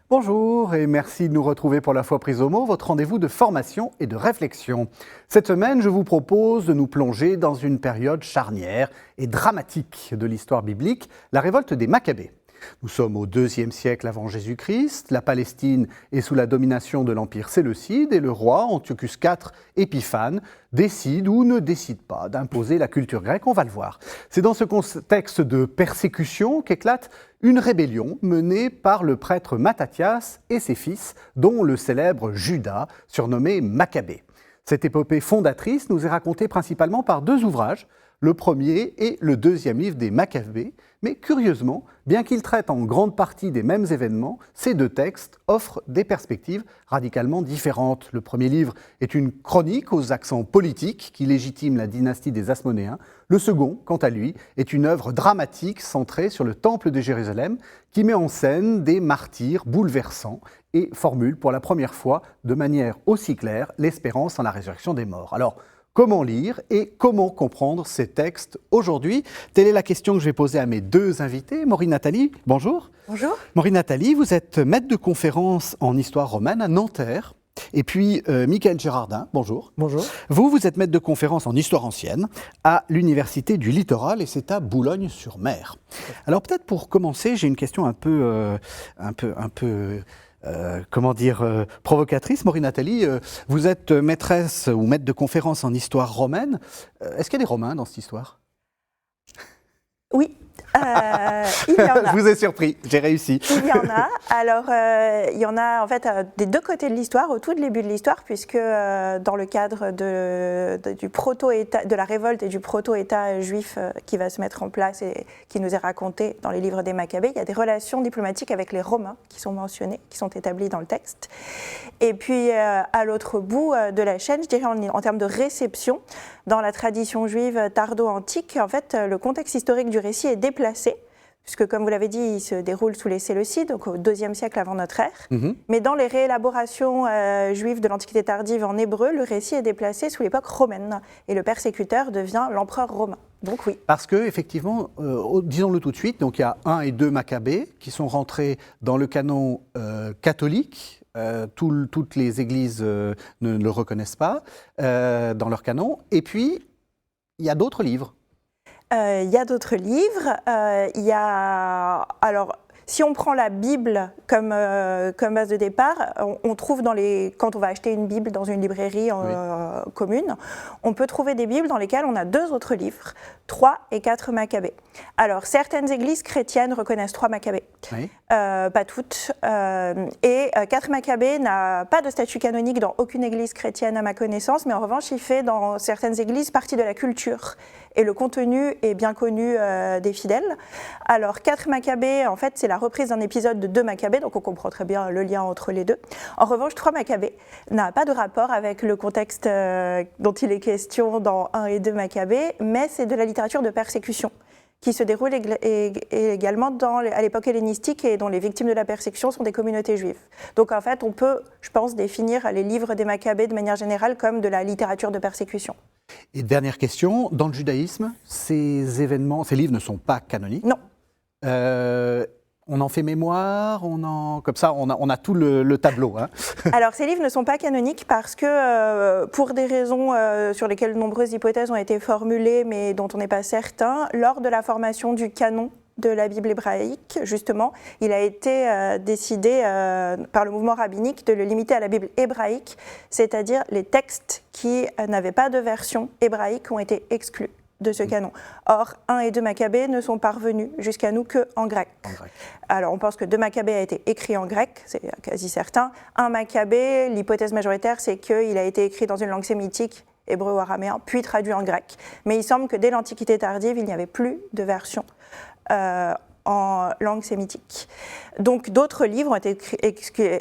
Bonjour et merci de nous retrouver pour La Foi prise au mot, votre rendez-vous de formation et de réflexion. Cette semaine, je vous propose de nous plonger dans une période charnière et dramatique de l'histoire biblique, la révolte des Maccabées. Nous sommes au IIe siècle avant Jésus-Christ, la Palestine est sous la domination de l'Empire séleucide et le roi Antiochus IV Épiphane décide ou ne décide pas d'imposer la culture grecque, on va le voir. C'est dans ce contexte de persécution qu'éclate une rébellion menée par le prêtre Mattathias et ses fils, dont le célèbre Judas, surnommé Maccabée. Cette épopée fondatrice nous est racontée principalement par deux ouvrages, le premier et le deuxième livre des Maccabées, mais curieusement, bien qu'ils traitent en grande partie des mêmes événements, ces deux textes offrent des perspectives radicalement différentes. Le premier livre est une chronique aux accents politiques qui légitime la dynastie des Asmonéens. Le second, quant à lui, est une œuvre dramatique centrée sur le temple de Jérusalem qui met en scène des martyrs bouleversants et formule pour la première fois de manière aussi claire l'espérance en la résurrection des morts. Alors, comment lire et comment comprendre ces textes aujourd'hui? Telle est la question que je vais poser à mes deux invités. Maureen Nathalie, bonjour. Bonjour. Maureen Nathalie, vous êtes maître de conférence en histoire romaine à Nanterre. Et puis, Michael Gérardin, bonjour. Bonjour. Vous êtes maître de conférence en histoire ancienne à l'Université du Littoral et c'est à Boulogne-sur-Mer. Alors peut-être pour commencer, j'ai une question un peu provocatrice. Maureen Nathalie, vous êtes maîtresse ou maître de conférence en histoire romaine. Est-ce qu'il y a des Romains dans cette histoire? Oui, il y en a. Je vous ai surpris, j'ai réussi. Il y en a. Alors, il y en a en fait des deux côtés de l'histoire, au tout début de l'histoire, puisque dans le cadre du proto-État, de la révolte et du proto-État juif qui va se mettre en place et qui nous est raconté dans les livres des Maccabées, il y a des relations diplomatiques avec les Romains qui sont mentionnées, qui sont établies dans le texte. Et puis, à l'autre bout de la chaîne, je dirais en termes de réception, dans la tradition juive tardo-antique, en fait, le contexte historique du récit est déplacé, puisque comme vous l'avez dit, il se déroule sous les Séleucides, donc au IIe siècle avant notre ère. Mais dans les réélaborations juives de l'Antiquité tardive en hébreu, le récit est déplacé sous l'époque romaine, et le persécuteur devient l'empereur romain. Donc oui. Parce que effectivement, disons-le tout de suite, donc il y a 1 et 2 Maccabées qui sont rentrés dans le canon catholique. Toutes les églises ne le reconnaissent pas dans leur canon. Et puis, il y a d'autres livres. Il y a d'autres livres. Il y a... Alors, si on prend la Bible comme base de départ, on trouve quand on va acheter une Bible dans une librairie commune, on peut trouver des Bibles dans lesquelles on a deux autres livres, 3 et 4 Maccabées. Alors, certaines églises chrétiennes reconnaissent 3 Maccabées, pas toutes. Et 4 Maccabées n'a pas de statut canonique dans aucune église chrétienne à ma connaissance, mais en revanche, il fait dans certaines églises partie de la culture. Et le contenu est bien connu des fidèles. Alors, 4 Maccabées, en fait, c'est la reprise d'un épisode de 2 Maccabées, donc on comprend très bien le lien entre les deux. En revanche, 3 Maccabées n'a pas de rapport avec le contexte dont il est question dans 1 et 2 Maccabées, mais c'est de la littérature de persécution qui se déroule également à l'époque hellénistique et dont les victimes de la persécution sont des communautés juives. Donc en fait, on peut, je pense, définir les livres des Maccabées de manière générale comme de la littérature de persécution. Et dernière question, dans le judaïsme, ces livres ne sont pas canoniques? Non. On en fait mémoire, comme ça, on a tout le tableau. Hein. Alors, ces livres ne sont pas canoniques parce que, pour des raisons sur lesquelles de nombreuses hypothèses ont été formulées, mais dont on n'est pas certain, lors de la formation du canon de la Bible hébraïque, justement, il a été décidé par le mouvement rabbinique de le limiter à la Bible hébraïque, c'est-à-dire les textes qui n'avaient pas de version hébraïque ont été exclus de ce canon. Or, 1 et 2 Maccabées ne sont parvenus jusqu'à nous qu'en grec. Alors, on pense que 2 Maccabées a été écrit en grec, c'est quasi certain. 1 Maccabée, l'hypothèse majoritaire, c'est qu'il a été écrit dans une langue sémitique, hébreu ou araméen, puis traduit en grec. Mais il semble que dès l'Antiquité tardive, il n'y avait plus de version en langue sémitique. Donc d'autres livres ont été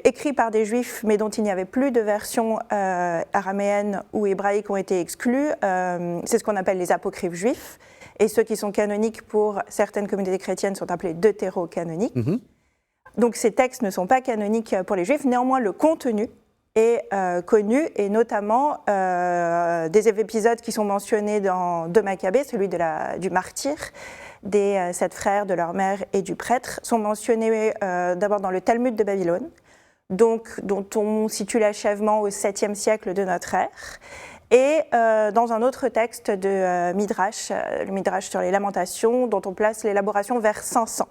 écrits par des juifs, mais dont il n'y avait plus de version araméenne ou hébraïque ont été exclus. C'est ce qu'on appelle les apocryphes juifs. Et ceux qui sont canoniques pour certaines communautés chrétiennes sont appelés deutérocanoniques. Donc ces textes ne sont pas canoniques pour les juifs. Néanmoins, le contenu est connu, et notamment des épisodes qui sont mentionnés dans 2 Maccabées, celui du martyr, des 7 frères, de leur mère et du prêtre sont mentionnés d'abord dans le Talmud de Babylone, donc, dont on situe l'achèvement au 7e siècle de notre ère, et dans un autre texte de Midrash, le Midrash sur les Lamentations, dont on place l'élaboration vers 500.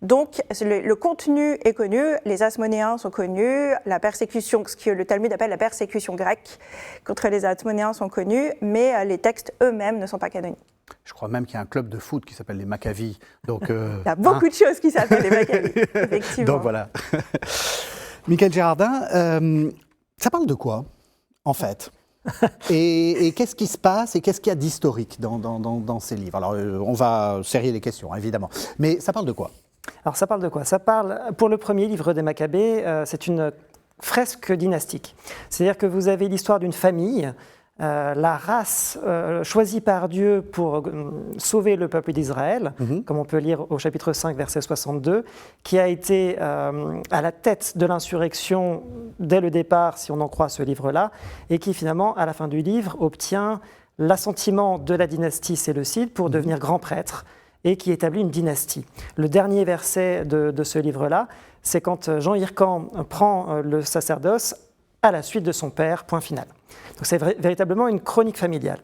Donc le contenu est connu, les Asmonéens sont connus, la persécution, ce que le Talmud appelle la persécution grecque contre les Asmonéens sont connus, mais les textes eux-mêmes ne sont pas canoniques. Je crois même qu'il y a un club de foot qui s'appelle les Maccabies. Donc, il y a beaucoup de choses qui s'appellent les Maccabies, effectivement. Donc voilà. Michael Gérardin, ça parle de quoi, en fait? Et qu'est-ce qui se passe et qu'est-ce qu'il y a d'historique dans ces livres? Alors, on va serrer les questions, évidemment. Mais ça parle de quoi? Alors, ça parle de quoi? Ça parle, pour le premier livre des Maccabées, c'est une fresque dynastique. C'est-à-dire que vous avez l'histoire d'une famille, la race choisie par Dieu pour sauver le peuple d'Israël, comme on peut lire au chapitre 5, verset 62, qui a été à la tête de l'insurrection dès le départ, si on en croit ce livre-là, et qui finalement, à la fin du livre, obtient l'assentiment de la dynastie séleucide pour devenir grand prêtre, et qui établit une dynastie. Le dernier verset de ce livre-là, c'est quand Jean Hircan prend le sacerdoce à la suite de son père, point final. Donc c'est véritablement une chronique familiale.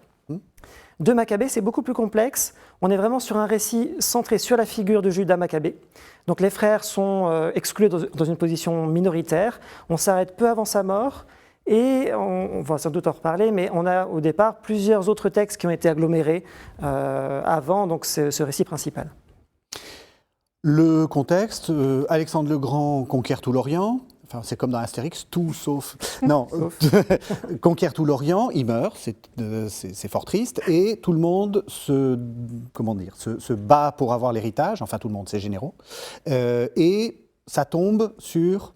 De Maccabée, c'est beaucoup plus complexe. On est vraiment sur un récit centré sur la figure de Judas Maccabée. Donc les frères sont exclus dans une position minoritaire. On s'arrête peu avant sa mort. Et on va sans doute en reparler, mais on a au départ plusieurs autres textes qui ont été agglomérés avant donc ce récit principal. Le contexte, Alexandre le Grand conquiert tout l'Orient. Enfin, c'est comme dans Astérix, tout sauf... Non, conquiert tout l'Orient, il meurt, c'est fort triste, et tout le monde se bat pour avoir l'héritage, enfin tout le monde, c'est généraux, et ça tombe sur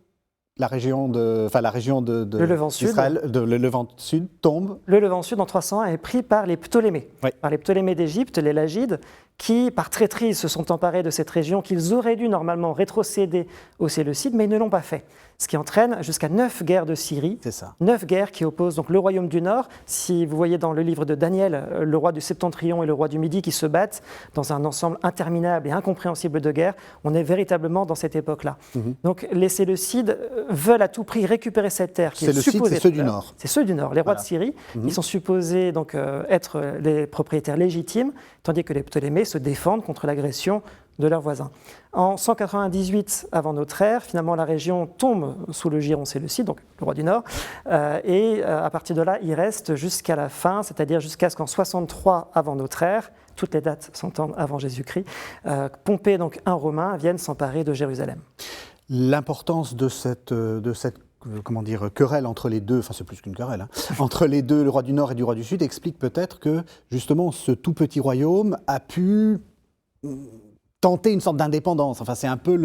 la région de le Levant Sud. Le Levant Sud tombe. Le Levant Sud, en 301, est pris par les Ptolémées, par les Ptolémées d'Égypte, les Lagides, qui, par traîtrise, se sont emparés de cette région qu'ils auraient dû normalement rétrocéder aux Séleucides, mais ils ne l'ont pas fait. Ce qui entraîne jusqu'à 9 guerres de Syrie, 9 guerres qui opposent donc le royaume du Nord. Si vous voyez dans le livre de Daniel, le roi du Septentrion et le roi du Midi qui se battent dans un ensemble interminable et incompréhensible de guerres, on est véritablement dans cette époque-là. Donc les Séleucides veulent à tout prix récupérer cette terre qui est supposée... C'est ceux du Nord. C'est ceux du Nord, les rois de Syrie. Ils sont supposés donc être les propriétaires légitimes, tandis que les Ptolémées se défendent contre l'agression de leurs voisins. En 198 avant notre ère, finalement la région tombe sous le giron séleucide, donc le roi du Nord, et à partir de là, il reste jusqu'à la fin, c'est-à-dire jusqu'à ce qu'en 63 avant notre ère, toutes les dates sont avant Jésus-Christ, Pompée, donc un Romain, vienne s'emparer de Jérusalem. L'importance de cette querelle entre les deux, enfin c'est plus qu'une querelle, hein, entre les deux, le roi du Nord et du roi du Sud, explique peut-être que justement ce tout petit royaume a pu tenter une sorte d'indépendance. Enfin, c'est un peu,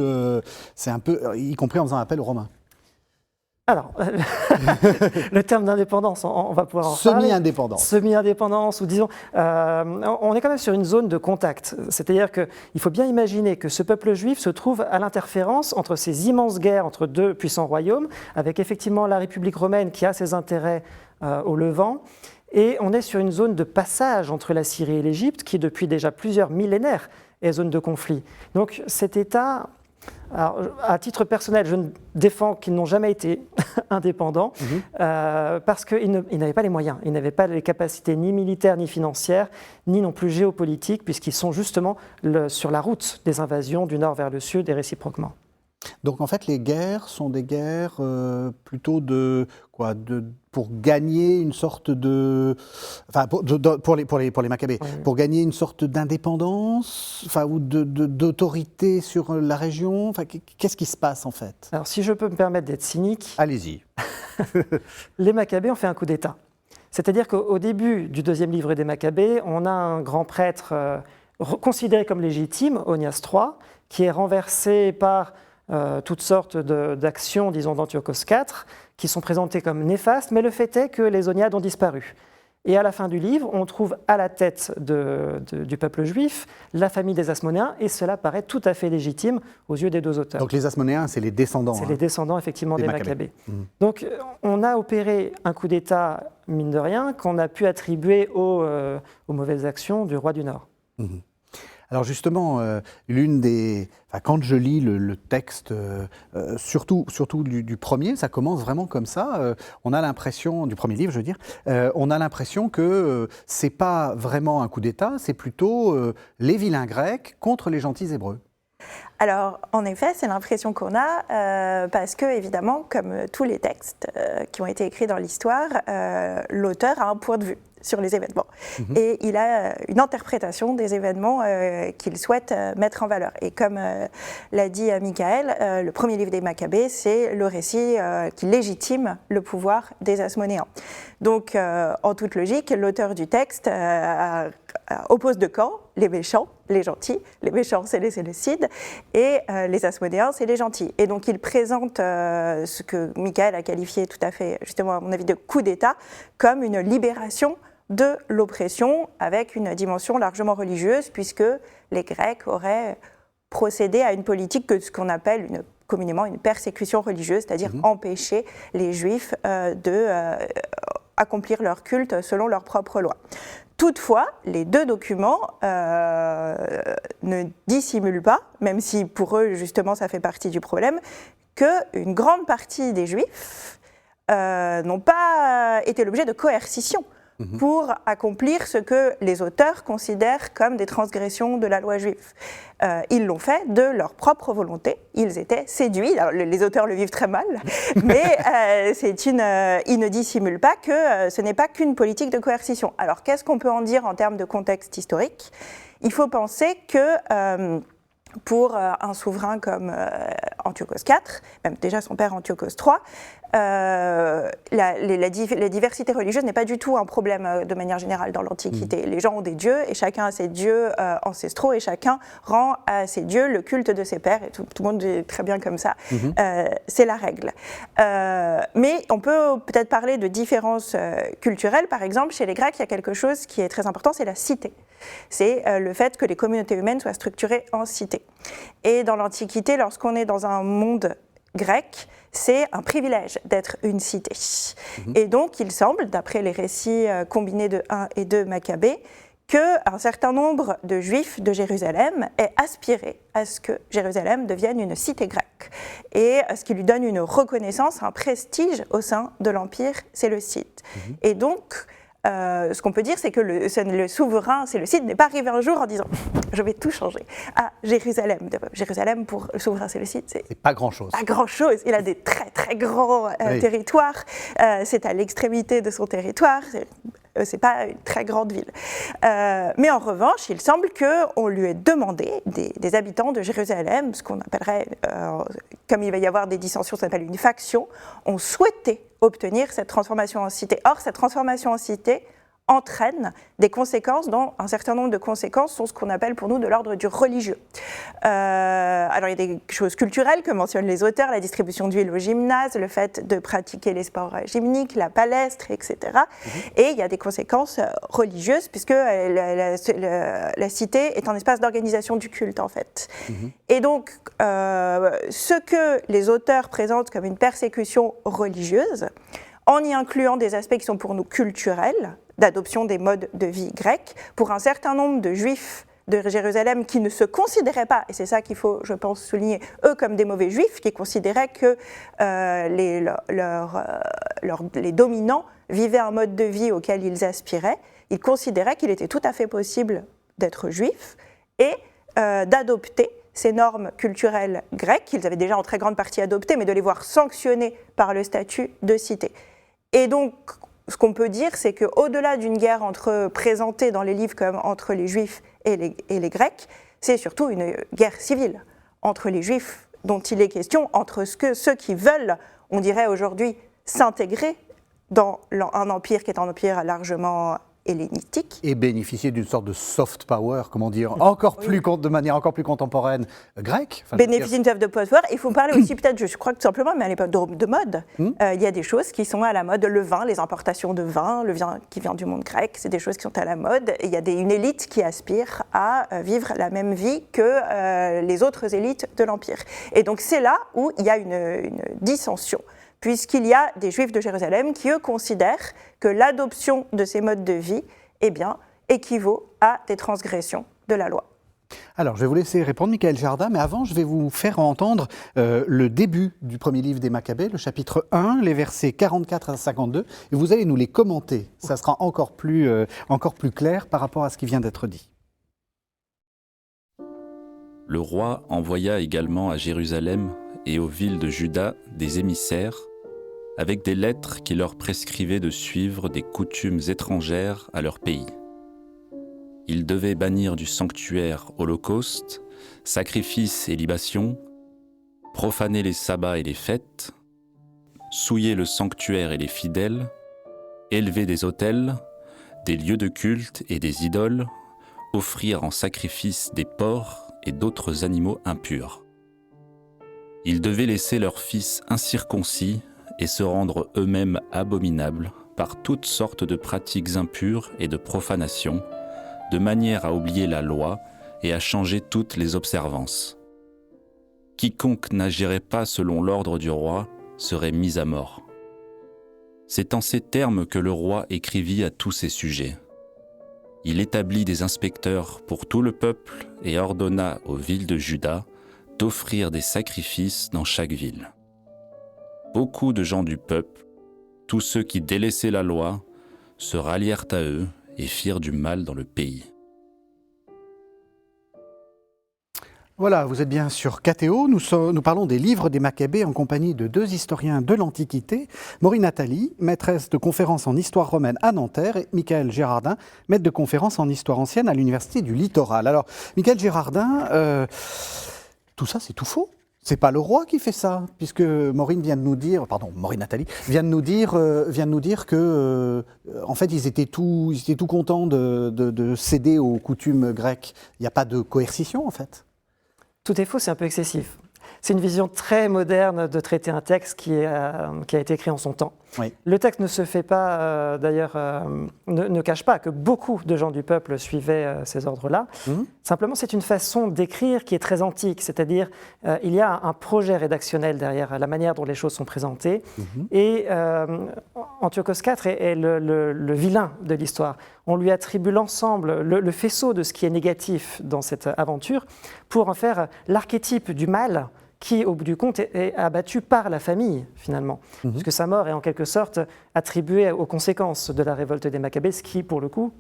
y compris en faisant appel aux Romains. Alors, le terme d'indépendance, on va pouvoir en parler. Semi-indépendance. Semi-indépendance, ou disons, on est quand même sur une zone de contact. C'est-à-dire qu'il faut bien imaginer que ce peuple juif se trouve à l'interférence entre ces immenses guerres entre deux puissants royaumes, avec effectivement la République romaine qui a ses intérêts au Levant, et on est sur une zone de passage entre la Syrie et l'Égypte, qui depuis déjà plusieurs millénaires est zone de conflit. Donc cet État... Alors, à titre personnel, je défends qu'ils n'ont jamais été indépendants parce qu'ils n'avaient pas les moyens, ils n'avaient pas les capacités ni militaires ni financières, ni non plus géopolitiques, puisqu'ils sont justement sur la route des invasions du nord vers le sud et réciproquement. Donc en fait, les guerres sont des guerres plutôt pour gagner une sorte de... Enfin, pour les Maccabées, pour gagner une sorte d'indépendance, enfin, ou d'autorité sur la région. Enfin, qu'est-ce qui se passe en fait? Alors si je peux me permettre d'être cynique... Allez-y. Les Maccabées ont fait un coup d'État. C'est-à-dire qu'au début du deuxième livre des Maccabées, on a un grand prêtre considéré comme légitime, Onias III, qui est renversé par... toutes sortes d'actions, disons, d'Antiochos IV, qui sont présentées comme néfastes, mais le fait est que les Oniades ont disparu. Et à la fin du livre, on trouve à la tête du peuple juif la famille des Asmonéens, et cela paraît tout à fait légitime aux yeux des deux auteurs. Donc les Asmonéens, c'est les descendants. C'est les descendants, effectivement, des Maccabées. Donc on a opéré un coup d'État, mine de rien, qu'on a pu attribuer aux mauvaises actions du roi du Nord. Alors justement, quand je lis le texte, surtout du premier, ça commence vraiment comme ça. On a l'impression, du premier livre, je veux dire, on a l'impression que c'est pas vraiment un coup d'État, c'est plutôt les vilains grecs contre les gentils hébreux. Alors, en effet, c'est l'impression qu'on a, parce que, évidemment, comme tous les textes qui ont été écrits dans l'histoire, l'auteur a un point de vue sur les événements. Et il a une interprétation des événements qu'il souhaite mettre en valeur. Et comme l'a dit Michael, le premier livre des Maccabées, c'est le récit qui légitime le pouvoir des Asmonéens. Donc, en toute logique, l'auteur du texte oppose deux camps, les méchants, les gentils. Les méchants, c'est les Séleucides, et les Asmonéens, c'est les gentils. Et donc, il présente ce que Michael a qualifié tout à fait, justement, à mon avis, de coup d'État, comme une libération de l'oppression avec une dimension largement religieuse, puisque les Grecs auraient procédé à une politique que ce qu'on appelle communément une persécution religieuse, c'est-à-dire empêcher les Juifs d'accomplir leur culte selon leurs propres lois. Toutefois, les deux documents ne dissimulent pas, même si pour eux, justement, ça fait partie du problème, qu'une grande partie des Juifs n'ont pas été l'objet de coercition pour accomplir ce que les auteurs considèrent comme des transgressions de la loi juive. Ils l'ont fait de leur propre volonté, ils étaient séduits. Alors, les auteurs le vivent très mal, mais ils ne dissimulent pas que ce n'est pas qu'une politique de coercition. Alors, qu'est-ce qu'on peut en dire en termes de contexte historique ? Il faut penser que pour un souverain comme Antiochos IV, même déjà son père Antiochos III, la diversité religieuse n'est pas du tout un problème de manière générale dans l'Antiquité. Les gens ont des dieux et chacun a ses dieux ancestraux et chacun rend à ses dieux le culte de ses pères, et tout le monde est très bien comme ça. C'est la règle. Mais on peut peut-être parler de différences culturelles. Par exemple, chez les Grecs, il y a quelque chose qui est très important, c'est la cité. C'est le fait que les communautés humaines soient structurées en cités. Et dans l'Antiquité, lorsqu'on est dans un monde grec, c'est un privilège d'être une cité. Et donc, il semble, d'après les récits combinés de 1 et 2 Maccabées, qu'un certain nombre de Juifs de Jérusalem aient aspiré à ce que Jérusalem devienne une cité grecque, et ce qui lui donne une reconnaissance, un prestige au sein de l'Empire séleucide. Et donc, ce qu'on peut dire, c'est que le souverain séleucide n'est pas arrivé un jour en disant « je vais tout changer ». À Jérusalem, pour le souverain séleucide, c'est pas grand-chose. Pas grand-chose. Il a des très très grands territoires. C'est à l'extrémité de son territoire. C'est pas une très grande ville. Mais en revanche, il semble qu'on lui ait demandé, des habitants de Jérusalem, ce qu'on appellerait, comme il va y avoir des dissensions, ça s'appelle une faction, ont souhaité obtenir cette transformation en cité. Or, cette transformation en cité entraîne des conséquences, dont un certain nombre de conséquences sont ce qu'on appelle pour nous de l'ordre du religieux. Alors il y a des choses culturelles que mentionnent les auteurs, la distribution d'huile au gymnase, le fait de pratiquer les sports gymniques, la palestre, etc. Et il y a des conséquences religieuses, puisque la cité est un espace d'organisation du culte, en fait. Et donc, ce que les auteurs présentent comme une persécution religieuse, en y incluant des aspects qui sont pour nous culturels, d'adoption des modes de vie grecs, pour un certain nombre de Juifs de Jérusalem qui ne se considéraient pas, et c'est ça qu'il faut, je pense, souligner, eux comme des mauvais Juifs, qui considéraient que les dominants vivaient un mode de vie auquel ils aspiraient. Ils considéraient qu'il était tout à fait possible d'être juif et d'adopter ces normes culturelles grecques, qu'ils avaient déjà en très grande partie adoptées, mais de les voir sanctionnées par le statut de cité. Et donc, ce qu'on peut dire, c'est qu'au-delà d'une guerre présentée dans les livres comme entre les Juifs et les Grecs, c'est surtout une guerre civile entre les Juifs dont il est question, entre ceux qui veulent, on dirait aujourd'hui, s'intégrer dans un empire qui est un empire largement hellénistique. Et bénéficier d'une sorte de soft power, comment dire, de manière encore plus contemporaine, grecque. Bénéficier d'une soft power. Il faut parler aussi peut-être, je crois que tout simplement, mais à l'époque de mode. Il y a des choses qui sont à la mode, le vin, les importations de vin, le vin qui vient du monde grec, c'est des choses qui sont à la mode. Et il y a une élite qui aspire à vivre la même vie que les autres élites de l'Empire. Et donc c'est là où il y a une dissension, puisqu'il y a des Juifs de Jérusalem qui, eux, considèrent que l'adoption de ces modes de vie, équivaut à des transgressions de la loi. Alors, je vais vous laisser répondre, Michaël Girardin, mais avant, je vais vous faire entendre le début du premier livre des Maccabées, le chapitre 1, les versets 44 à 52, et vous allez nous les commenter. Ça sera encore plus clair par rapport à ce qui vient d'être dit. Le roi envoya également à Jérusalem et aux villes de Juda des émissaires, avec des lettres qui leur prescrivaient de suivre des coutumes étrangères à leur pays. Ils devaient bannir du sanctuaire holocaustes, sacrifices et libations, profaner les sabbats et les fêtes, souiller le sanctuaire et les fidèles, élever des autels, des lieux de culte et des idoles, offrir en sacrifice des porcs et d'autres animaux impurs. Ils devaient laisser leurs fils incirconcis et se rendre eux-mêmes abominables par toutes sortes de pratiques impures et de profanations, de manière à oublier la loi et à changer toutes les observances. Quiconque n'agirait pas selon l'ordre du roi serait mis à mort. C'est en ces termes que le roi écrivit à tous ses sujets. Il établit des inspecteurs pour tout le peuple et ordonna aux villes de Juda d'offrir des sacrifices dans chaque ville. Beaucoup de gens du peuple, tous ceux qui délaissaient la loi, se rallièrent à eux et firent du mal dans le pays. Voilà, vous êtes bien sur KTO. Nous parlons des livres des Maccabées en compagnie de deux historiens de l'Antiquité, Maureen Nathalie, maîtresse de conférences en histoire romaine à Nanterre, et Michaël Girardin, maître de conférences en histoire ancienne à l'Université du Littoral. Alors, Michaël Girardin, tout ça, c'est tout faux. C'est pas le roi qui fait ça, puisque Maureen Nathalie vient de nous dire que, en fait, ils étaient tout contents de céder aux coutumes grecques. Il n'y a pas de coercition, en fait. Tout est faux, c'est un peu excessif. C'est une vision très moderne de traiter un texte qui a été écrit en son temps. Oui. Le texte ne se fait pas, ne cache pas que beaucoup de gens du peuple suivaient ces ordres-là. Simplement, c'est une façon d'écrire qui est très antique, c'est-à-dire il y a un projet rédactionnel derrière la manière dont les choses sont présentées. Et Antiochos IV est le vilain de l'histoire. On lui attribue l'ensemble, le faisceau de ce qui est négatif dans cette aventure pour en faire l'archétype du mal qui, au bout du compte, est abattu par la famille, finalement. Puisque sa mort est en quelque sorte attribuée aux conséquences de la révolte des Maccabées, ce qui, pour le coup,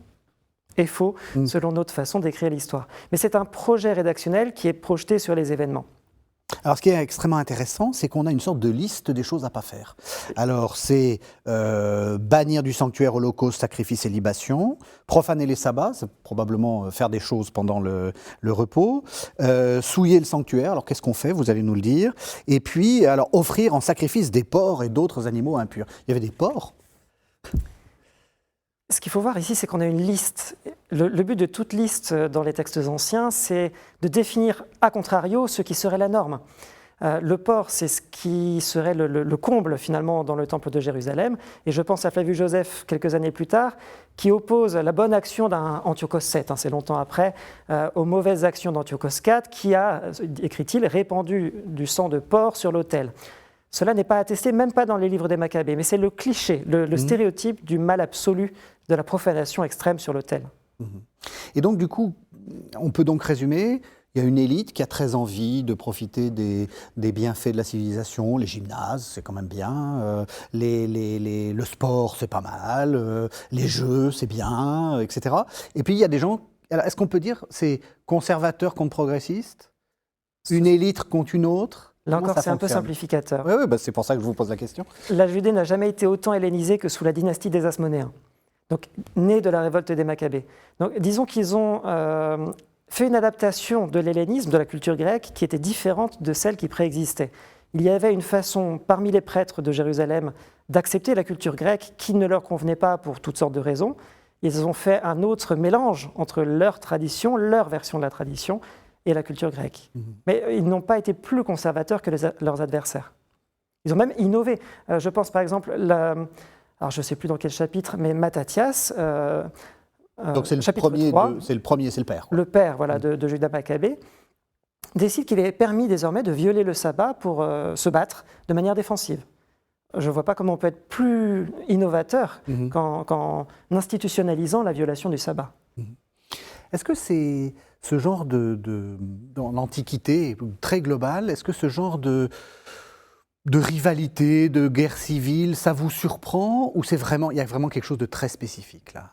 est faux, selon notre façon d'écrire l'histoire. Mais c'est un projet rédactionnel qui est projeté sur les événements. Alors, ce qui est extrêmement intéressant, c'est qu'on a une sorte de liste des choses à ne pas faire. Alors, c'est bannir du sanctuaire holocauste, sacrifice et libation, profaner les sabbats, c'est probablement faire des choses pendant le repos, souiller le sanctuaire, alors qu'est-ce qu'on fait, vous allez nous le dire, et puis, alors, offrir en sacrifice des porcs et d'autres animaux impurs. Il y avait des porcs. Ce qu'il faut voir ici, c'est qu'on a une liste. Le but de toute liste dans les textes anciens, c'est de définir a contrario ce qui serait la norme. Le porc, c'est ce qui serait le comble finalement dans le temple de Jérusalem. Et je pense à Flavius Joseph, quelques années plus tard, qui oppose la bonne action d'un Antiochos VII, c'est longtemps après, aux mauvaises actions d'Antiochos IV, qui a, écrit-il, répandu du sang de porc sur l'autel. Cela n'est pas attesté, même pas dans les livres des Maccabées, mais c'est le cliché, le stéréotype du mal absolu de la profanation extrême sur l'autel. Et donc, du coup, on peut donc résumer, il y a une élite qui a très envie de profiter des bienfaits de la civilisation, les gymnases, c'est quand même bien, le sport, c'est pas mal, les jeux, c'est bien, etc. Et puis, il y a des gens, alors, est-ce qu'on peut dire, c'est conservateur contre progressiste, une élite contre une autre? Là encore, c'est un peu simplificateur. Oui, c'est pour ça que je vous pose la question. La Judée n'a jamais été autant hellénisée que sous la dynastie des Asmonéens, donc née de la révolte des Maccabées. Donc, disons qu'ils ont fait une adaptation de l'hellénisme, de la culture grecque, qui était différente de celle qui préexistait. Il y avait une façon, parmi les prêtres de Jérusalem, d'accepter la culture grecque qui ne leur convenait pas pour toutes sortes de raisons. Ils ont fait un autre mélange entre leur tradition, leur version de la tradition, et la culture grecque. Mais ils n'ont pas été plus conservateurs que leurs adversaires. Ils ont même innové. Je pense par exemple, alors je ne sais plus dans quel chapitre, mais Mattathias, donc c'est le premier, c'est le père. Le père voilà, de Judas Maccabée, décide qu'il est permis désormais de violer le sabbat pour se battre de manière défensive. Je ne vois pas comment on peut être plus innovateur qu'en institutionnalisant la violation du sabbat. Est-ce que c'est ce genre dans l'Antiquité très globale, est-ce que ce genre de rivalité, de guerre civile, ça vous surprend ou il y a vraiment quelque chose de très spécifique là?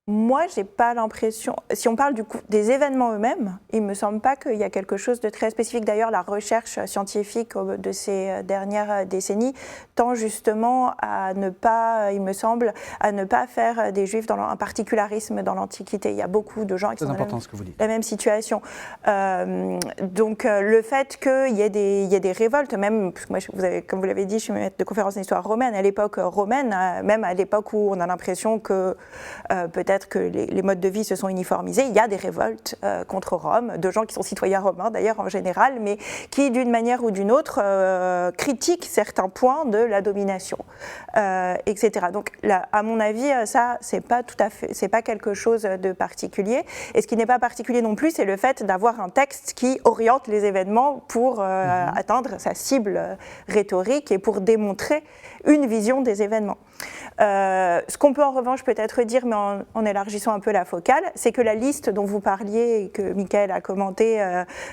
Moi, j'ai pas l'impression. Si on parle des événements eux-mêmes, il me semble pas qu'il y a quelque chose de très spécifique. D'ailleurs, la recherche scientifique de ces dernières décennies tend justement à ne pas, il me semble, à ne pas faire des Juifs un particularisme dans l'Antiquité. Il y a beaucoup de gens qui sont dans la même situation. Donc, le fait qu'il y ait des révoltes, même, parce que moi, comme vous l'avez dit, je suis maître de conférence d'histoire romaine. À l'époque romaine, même à l'époque où on a l'impression que peut-être que les modes de vie se sont uniformisés. Il y a des révoltes contre Rome, de gens qui sont citoyens romains d'ailleurs en général, mais qui d'une manière ou d'une autre critiquent certains points de la domination, etc. Donc là, à mon avis, ça, c'est pas quelque chose de particulier. Et ce qui n'est pas particulier non plus, c'est le fait d'avoir un texte qui oriente les événements pour atteindre sa cible rhétorique et pour démontrer une vision des événements. Ce qu'on peut en revanche peut-être dire, mais en élargissant un peu la focale, c'est que la liste dont vous parliez et que Michael a commenté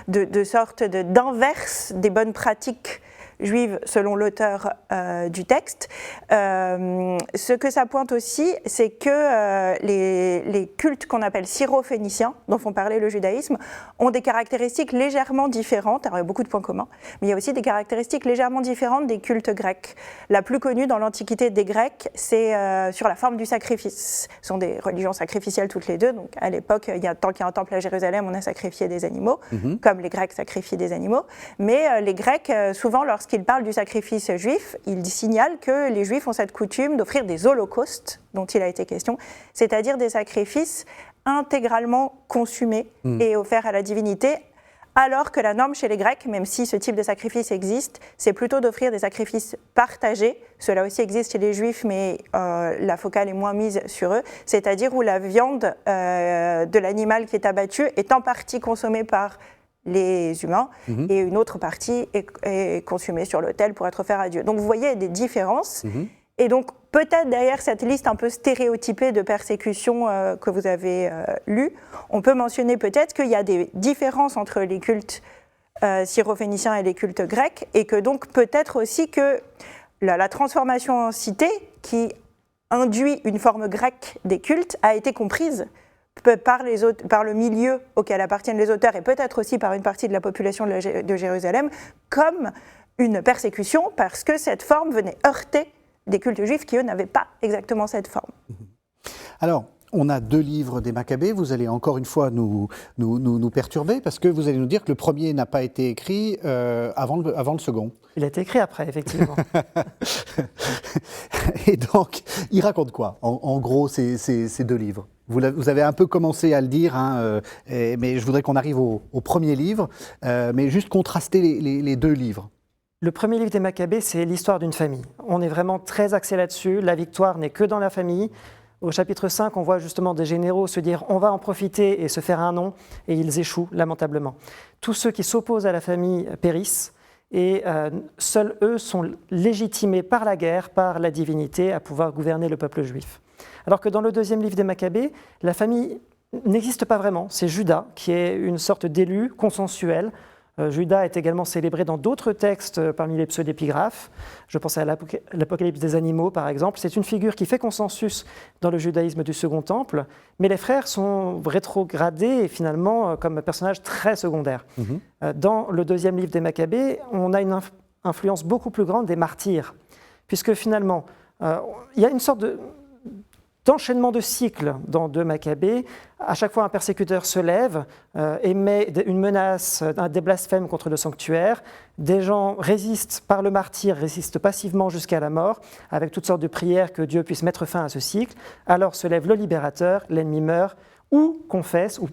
de sorte d'inverse des bonnes pratiques juive selon l'auteur du texte. Ce que ça pointe aussi, c'est que les cultes qu'on appelle syro-phéniciens, dont font parler le judaïsme, ont des caractéristiques légèrement différentes. Alors il y a beaucoup de points communs, mais il y a aussi des caractéristiques légèrement différentes des cultes grecs. La plus connue dans l'Antiquité des Grecs, c'est sur la forme du sacrifice. Ce sont des religions sacrificielles toutes les deux. Donc à l'époque, tant qu'il y a un temple à Jérusalem, on a sacrifié des animaux, comme les Grecs sacrifient des animaux. Mais les Grecs, souvent, lorsqu'ils parlent du sacrifice juif, ils signalent que les Juifs ont cette coutume d'offrir des holocaustes, dont il a été question, c'est-à-dire des sacrifices intégralement consumés et offerts à la divinité, alors que la norme chez les Grecs, même si ce type de sacrifice existe, c'est plutôt d'offrir des sacrifices partagés. Cela aussi existe chez les Juifs, mais la focale est moins mise sur eux, c'est-à-dire où la viande de l'animal qui est abattu est en partie consommée par les humains, et une autre partie est consommée sur l'autel pour être offerte à Dieu. Donc vous voyez des différences, et donc peut-être derrière cette liste un peu stéréotypée de persécutions que vous avez lue, on peut mentionner peut-être qu'il y a des différences entre les cultes syro-phéniciens et les cultes grecs, et que donc peut-être aussi que la transformation en cité, qui induit une forme grecque des cultes, a été comprise par le milieu auquel appartiennent les auteurs et peut-être aussi par une partie de la population de Jérusalem comme une persécution parce que cette forme venait heurter des cultes juifs qui, eux, n'avaient pas exactement cette forme. Alors, on a 2 livres des Maccabées. Vous allez encore une fois nous perturber parce que vous allez nous dire que le premier n'a pas été écrit avant le second. Il a été écrit après, effectivement. Et donc, il raconte quoi, en gros, ces 2 livres? Vous avez un peu commencé à le dire, mais je voudrais qu'on arrive au premier livre, mais juste contraster les 2 livres. Le premier livre des Maccabées, c'est l'histoire d'une famille. On est vraiment très axé là-dessus. La victoire n'est que dans la famille. Au chapitre 5, on voit justement des généraux se dire « on va en profiter et se faire un nom », et ils échouent lamentablement. Tous ceux qui s'opposent à la famille périssent, et seuls eux sont légitimés par la guerre, par la divinité, à pouvoir gouverner le peuple juif. Alors que dans le deuxième livre des Maccabées, la famille n'existe pas vraiment. C'est Juda qui est une sorte d'élu consensuel. Juda est également célébré dans d'autres textes parmi les pseudépigraphes. Je pense à l'Apocalypse des animaux, par exemple. C'est une figure qui fait consensus dans le judaïsme du Second Temple, mais les frères sont rétrogradés et finalement comme personnages très secondaires. Dans le deuxième livre des Maccabées, on a une influence beaucoup plus grande des martyrs, puisque finalement, il y a une sorte d'enchaînement de cycles dans 2 Maccabées. À chaque fois, un persécuteur se lève, émet une menace, des blasphèmes contre le sanctuaire. Des gens résistent par le martyre, résistent passivement jusqu'à la mort, avec toutes sortes de prières que Dieu puisse mettre fin à ce cycle. Alors se lève le libérateur, l'ennemi meurt, ou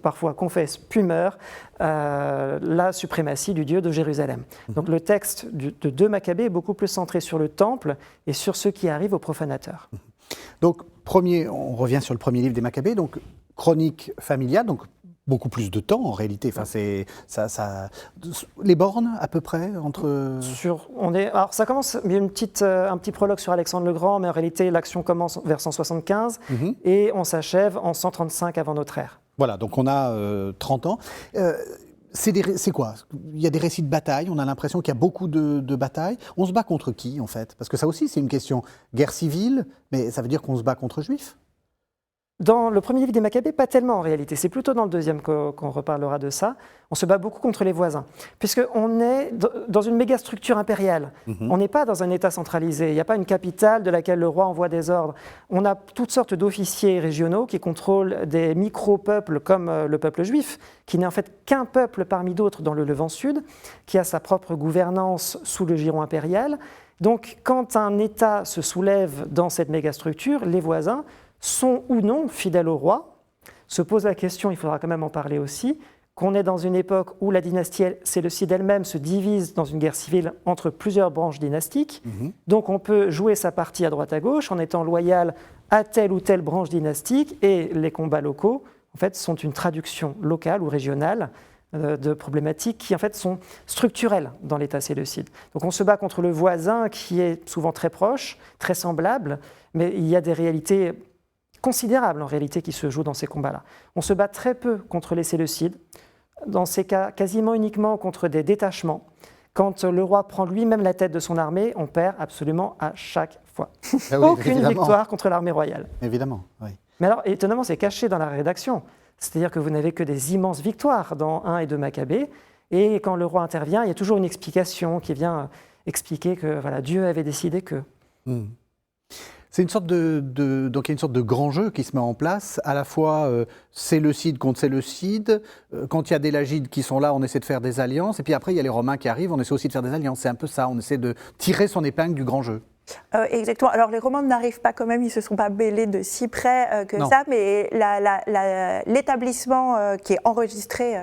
parfois confesse puis meurt, la suprématie du Dieu de Jérusalem. Donc le texte de 2 Maccabées est beaucoup plus centré sur le temple et sur ce qui arrive aux profanateurs. Donc, on revient sur le premier livre des Maccabées, donc chronique familiale, donc beaucoup plus de temps en réalité. Enfin, les bornes à peu près entre. Alors ça commence. Il y a un petit prologue sur Alexandre le Grand, mais en réalité l'action commence vers 175 et on s'achève en 135 avant notre ère. Voilà, donc on a 30 ans. C'est quoi? Il y a des récits de bataille, on a l'impression qu'il y a beaucoup de batailles. On se bat contre qui, en fait? Parce que ça aussi, c'est une question. Guerre civile, mais ça veut dire qu'on se bat contre Juifs? Dans le premier livre des Maccabées, pas tellement en réalité. C'est plutôt dans le deuxième qu'on reparlera de ça. On se bat beaucoup contre les voisins, puisqu'on est dans une méga structure impériale. On n'est pas dans un État centralisé. Il n'y a pas une capitale de laquelle le roi envoie des ordres. On a toutes sortes d'officiers régionaux qui contrôlent des micro-peuples comme le peuple juif, qui n'est en fait qu'un peuple parmi d'autres dans le Levant Sud, qui a sa propre gouvernance sous le giron impérial. Donc, quand un État se soulève dans cette méga structure, les voisins sont ou non fidèles au roi. Se pose la question, il faudra quand même en parler aussi, qu'on est dans une époque où la dynastie séleucide elle-même se divise dans une guerre civile entre plusieurs branches dynastiques. Donc on peut jouer sa partie à droite à gauche en étant loyal à telle ou telle branche dynastique, et les combats locaux en fait, sont une traduction locale ou régionale de problématiques qui en fait sont structurelles dans l'État séleucide. Donc on se bat contre le voisin qui est souvent très proche, très semblable, mais il y a des réalités considérable en réalité qui se joue dans ces combats-là. On se bat très peu contre les Séleucides, dans ces cas quasiment uniquement contre des détachements. Quand le roi prend lui-même la tête de son armée, on perd absolument à chaque fois. Ah oui, aucune évidemment. Victoire contre l'armée royale. Évidemment, oui. Mais alors, étonnamment, c'est caché dans la rédaction. C'est-à-dire que vous n'avez que des immenses victoires dans 1 et 2 Maccabées, et quand le roi intervient, il y a toujours une explication qui vient expliquer que voilà, Dieu avait décidé que... C'est une sorte donc il y a une sorte de grand jeu qui se met en place, à la fois Séleucide contre Séleucide. Quand il y a des Lagides qui sont là, on essaie de faire des alliances, et puis après il y a les Romains qui arrivent, on essaie aussi de faire des alliances. C'est un peu ça, on essaie de tirer son épingle du grand jeu. Exactement. Alors les Romains n'arrivent pas quand même, ils ne se sont pas mêlés de si près que ça, mais l'établissement qui est enregistré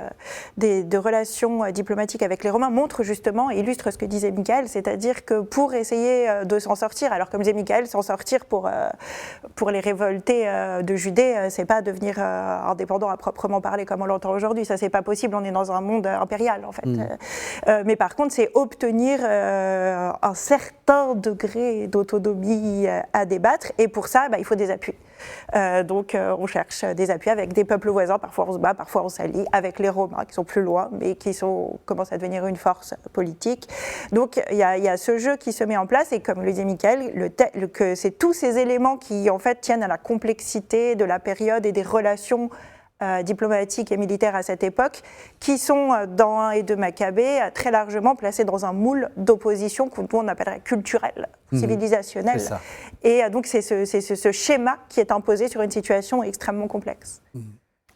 de relations diplomatiques avec les Romains montre justement, illustre ce que disait Michael, c'est-à-dire que pour essayer de s'en sortir, alors comme disait Michael, s'en sortir pour les révoltés de Judée, c'est pas devenir indépendant à proprement parler comme on l'entend aujourd'hui, ça c'est pas possible, on est dans un monde impérial en fait. Mais par contre c'est obtenir un certain degré d'autonomie à débattre, et pour ça il faut des appuis. Donc on cherche des appuis avec des peuples voisins, parfois on se bat, parfois on s'allie avec les Romains qui sont plus loin mais qui commencent à devenir une force politique. Donc il y a ce jeu qui se met en place, et comme le disait Michael, que c'est tous ces éléments qui en fait tiennent à la complexité de la période et des relations diplomatiques et militaires à cette époque, qui sont dans 1 et 2 Maccabées très largement placés dans un moule d'opposition qu'on appellerait culturelle, civilisationnelle. Et donc c'est ce schéma qui est imposé sur une situation extrêmement complexe.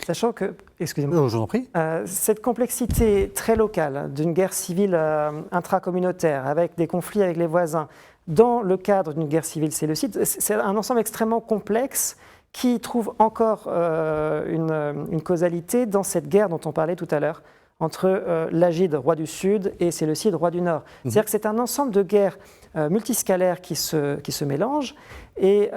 Sachant que, excusez-moi, je vous en prie. Cette complexité très locale d'une guerre civile intracommunautaire avec des conflits avec les voisins, dans le cadre d'une guerre civile séleucide, c'est un ensemble extrêmement complexe qui trouve encore une causalité dans cette guerre dont on parlait tout à l'heure, entre Lagide, roi du Sud, et Séleucide, roi du Nord. C'est-à-dire que c'est un ensemble de guerres multiscalaires qui se mélangent, et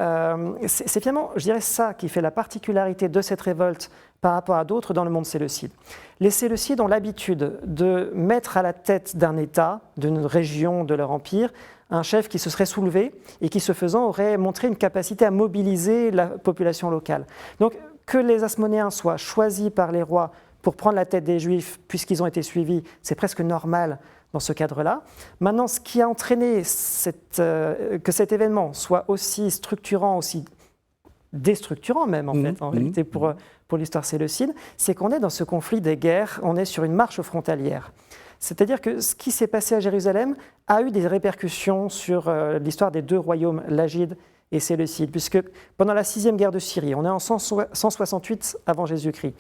c'est finalement, je dirais, ça qui fait la particularité de cette révolte par rapport à d'autres dans le monde séleucide. Les Séleucides ont l'habitude de mettre à la tête d'un État, d'une région de leur empire, un chef qui se serait soulevé et qui, ce faisant, aurait montré une capacité à mobiliser la population locale. Donc, que les Asmonéens soient choisis par les rois pour prendre la tête des Juifs, puisqu'ils ont été suivis, c'est presque normal dans ce cadre-là. Maintenant, ce qui a entraîné que cet événement soit aussi structurant, aussi déstructurant même, en fait, en réalité, pour l'histoire séleucide, c'est qu'on est dans ce conflit des guerres, on est sur une marche frontalière. C'est-à-dire que ce qui s'est passé à Jérusalem a eu des répercussions sur l'histoire des 2 royaumes, Lagide et Séleucide, puisque pendant la 6e guerre de Syrie, on est en 168 avant Jésus-Christ,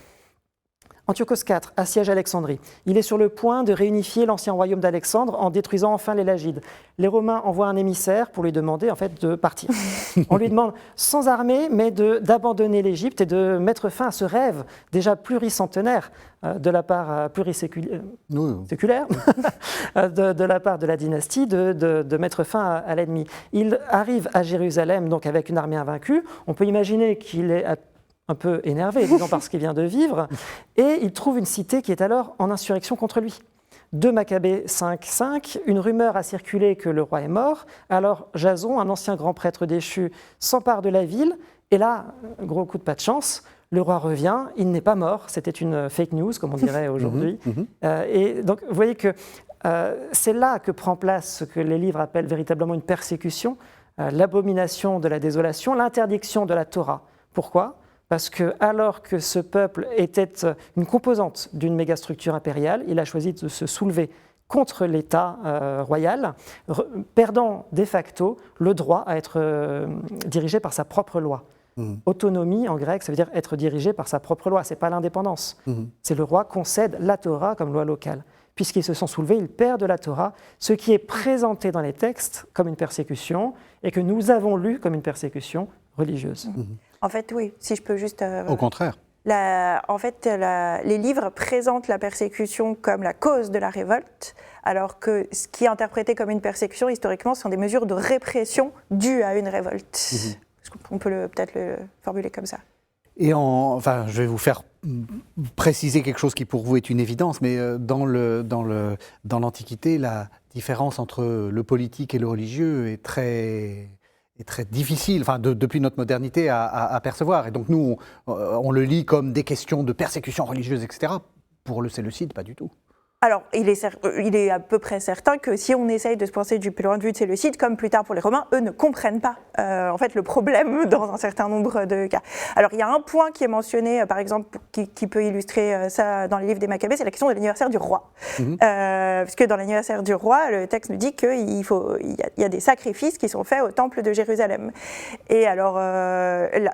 Antiochos IV assiège Alexandrie. Il est sur le point de réunifier l'ancien royaume d'Alexandre en détruisant enfin les Lagides. Les Romains envoient un émissaire pour lui demander en fait de partir. On lui demande sans armée, mais d'abandonner l'Égypte et de mettre fin à ce rêve déjà pluricentenaire de la part pluriséculaire de la part de la dynastie de mettre fin à l'ennemi. Il arrive à Jérusalem donc avec une armée invaincue. On peut imaginer qu'il est un peu énervé, disons, par ce qu'il vient de vivre, et il trouve une cité qui est alors en insurrection contre lui. 2 Maccabées 5:5, une rumeur a circulé que le roi est mort, alors Jason, un ancien grand prêtre déchu, s'empare de la ville, et là, gros coup de pas de chance, Le roi revient, il n'est pas mort, c'était une fake news, comme on dirait aujourd'hui. Et donc, vous voyez que c'est là que prend place ce que les livres appellent véritablement une persécution, l'abomination de la désolation, l'interdiction de la Torah. Pourquoi ? Parce que, alors que ce peuple était une composante d'une mégastructure impériale, il a choisi de se soulever contre l'État royal, perdant de facto le droit à être dirigé par sa propre loi. Autonomie, en grec, ça veut dire être dirigé par sa propre loi, ce n'est pas l'indépendance. C'est le roi concède la Torah comme loi locale. Puisqu'ils se sont soulevés, ils perdent la Torah, ce qui est présenté dans les textes comme une persécution et que nous avons lu comme une persécution religieuse. En fait, oui, si je peux juste... Au contraire. Les livres présentent la persécution comme la cause de la révolte, alors que ce qui est interprété comme une persécution, historiquement, ce sont des mesures de répression dues à une révolte. On peut peut-être le formuler comme ça. Et je vais vous faire préciser quelque chose qui pour vous est une évidence, mais dans l'Antiquité, la différence entre le politique et le religieux est très difficile, depuis notre modernité, à percevoir. Et donc nous, on le lit comme des questions de persécution religieuse, etc. Pour le Séleucide, pas du tout. Alors, il est à peu près certain que si on essaye de se penser du point de vue de Séleucide, comme plus tard pour les Romains, eux ne comprennent pas en fait le problème dans un certain nombre de cas. Alors, il y a un point qui est mentionné, par exemple, qui peut illustrer ça dans les livres des Maccabées, c'est la question de l'anniversaire du roi. Parce que dans l'anniversaire du roi, le texte nous dit qu'il y a des sacrifices qui sont faits au temple de Jérusalem. Et alors,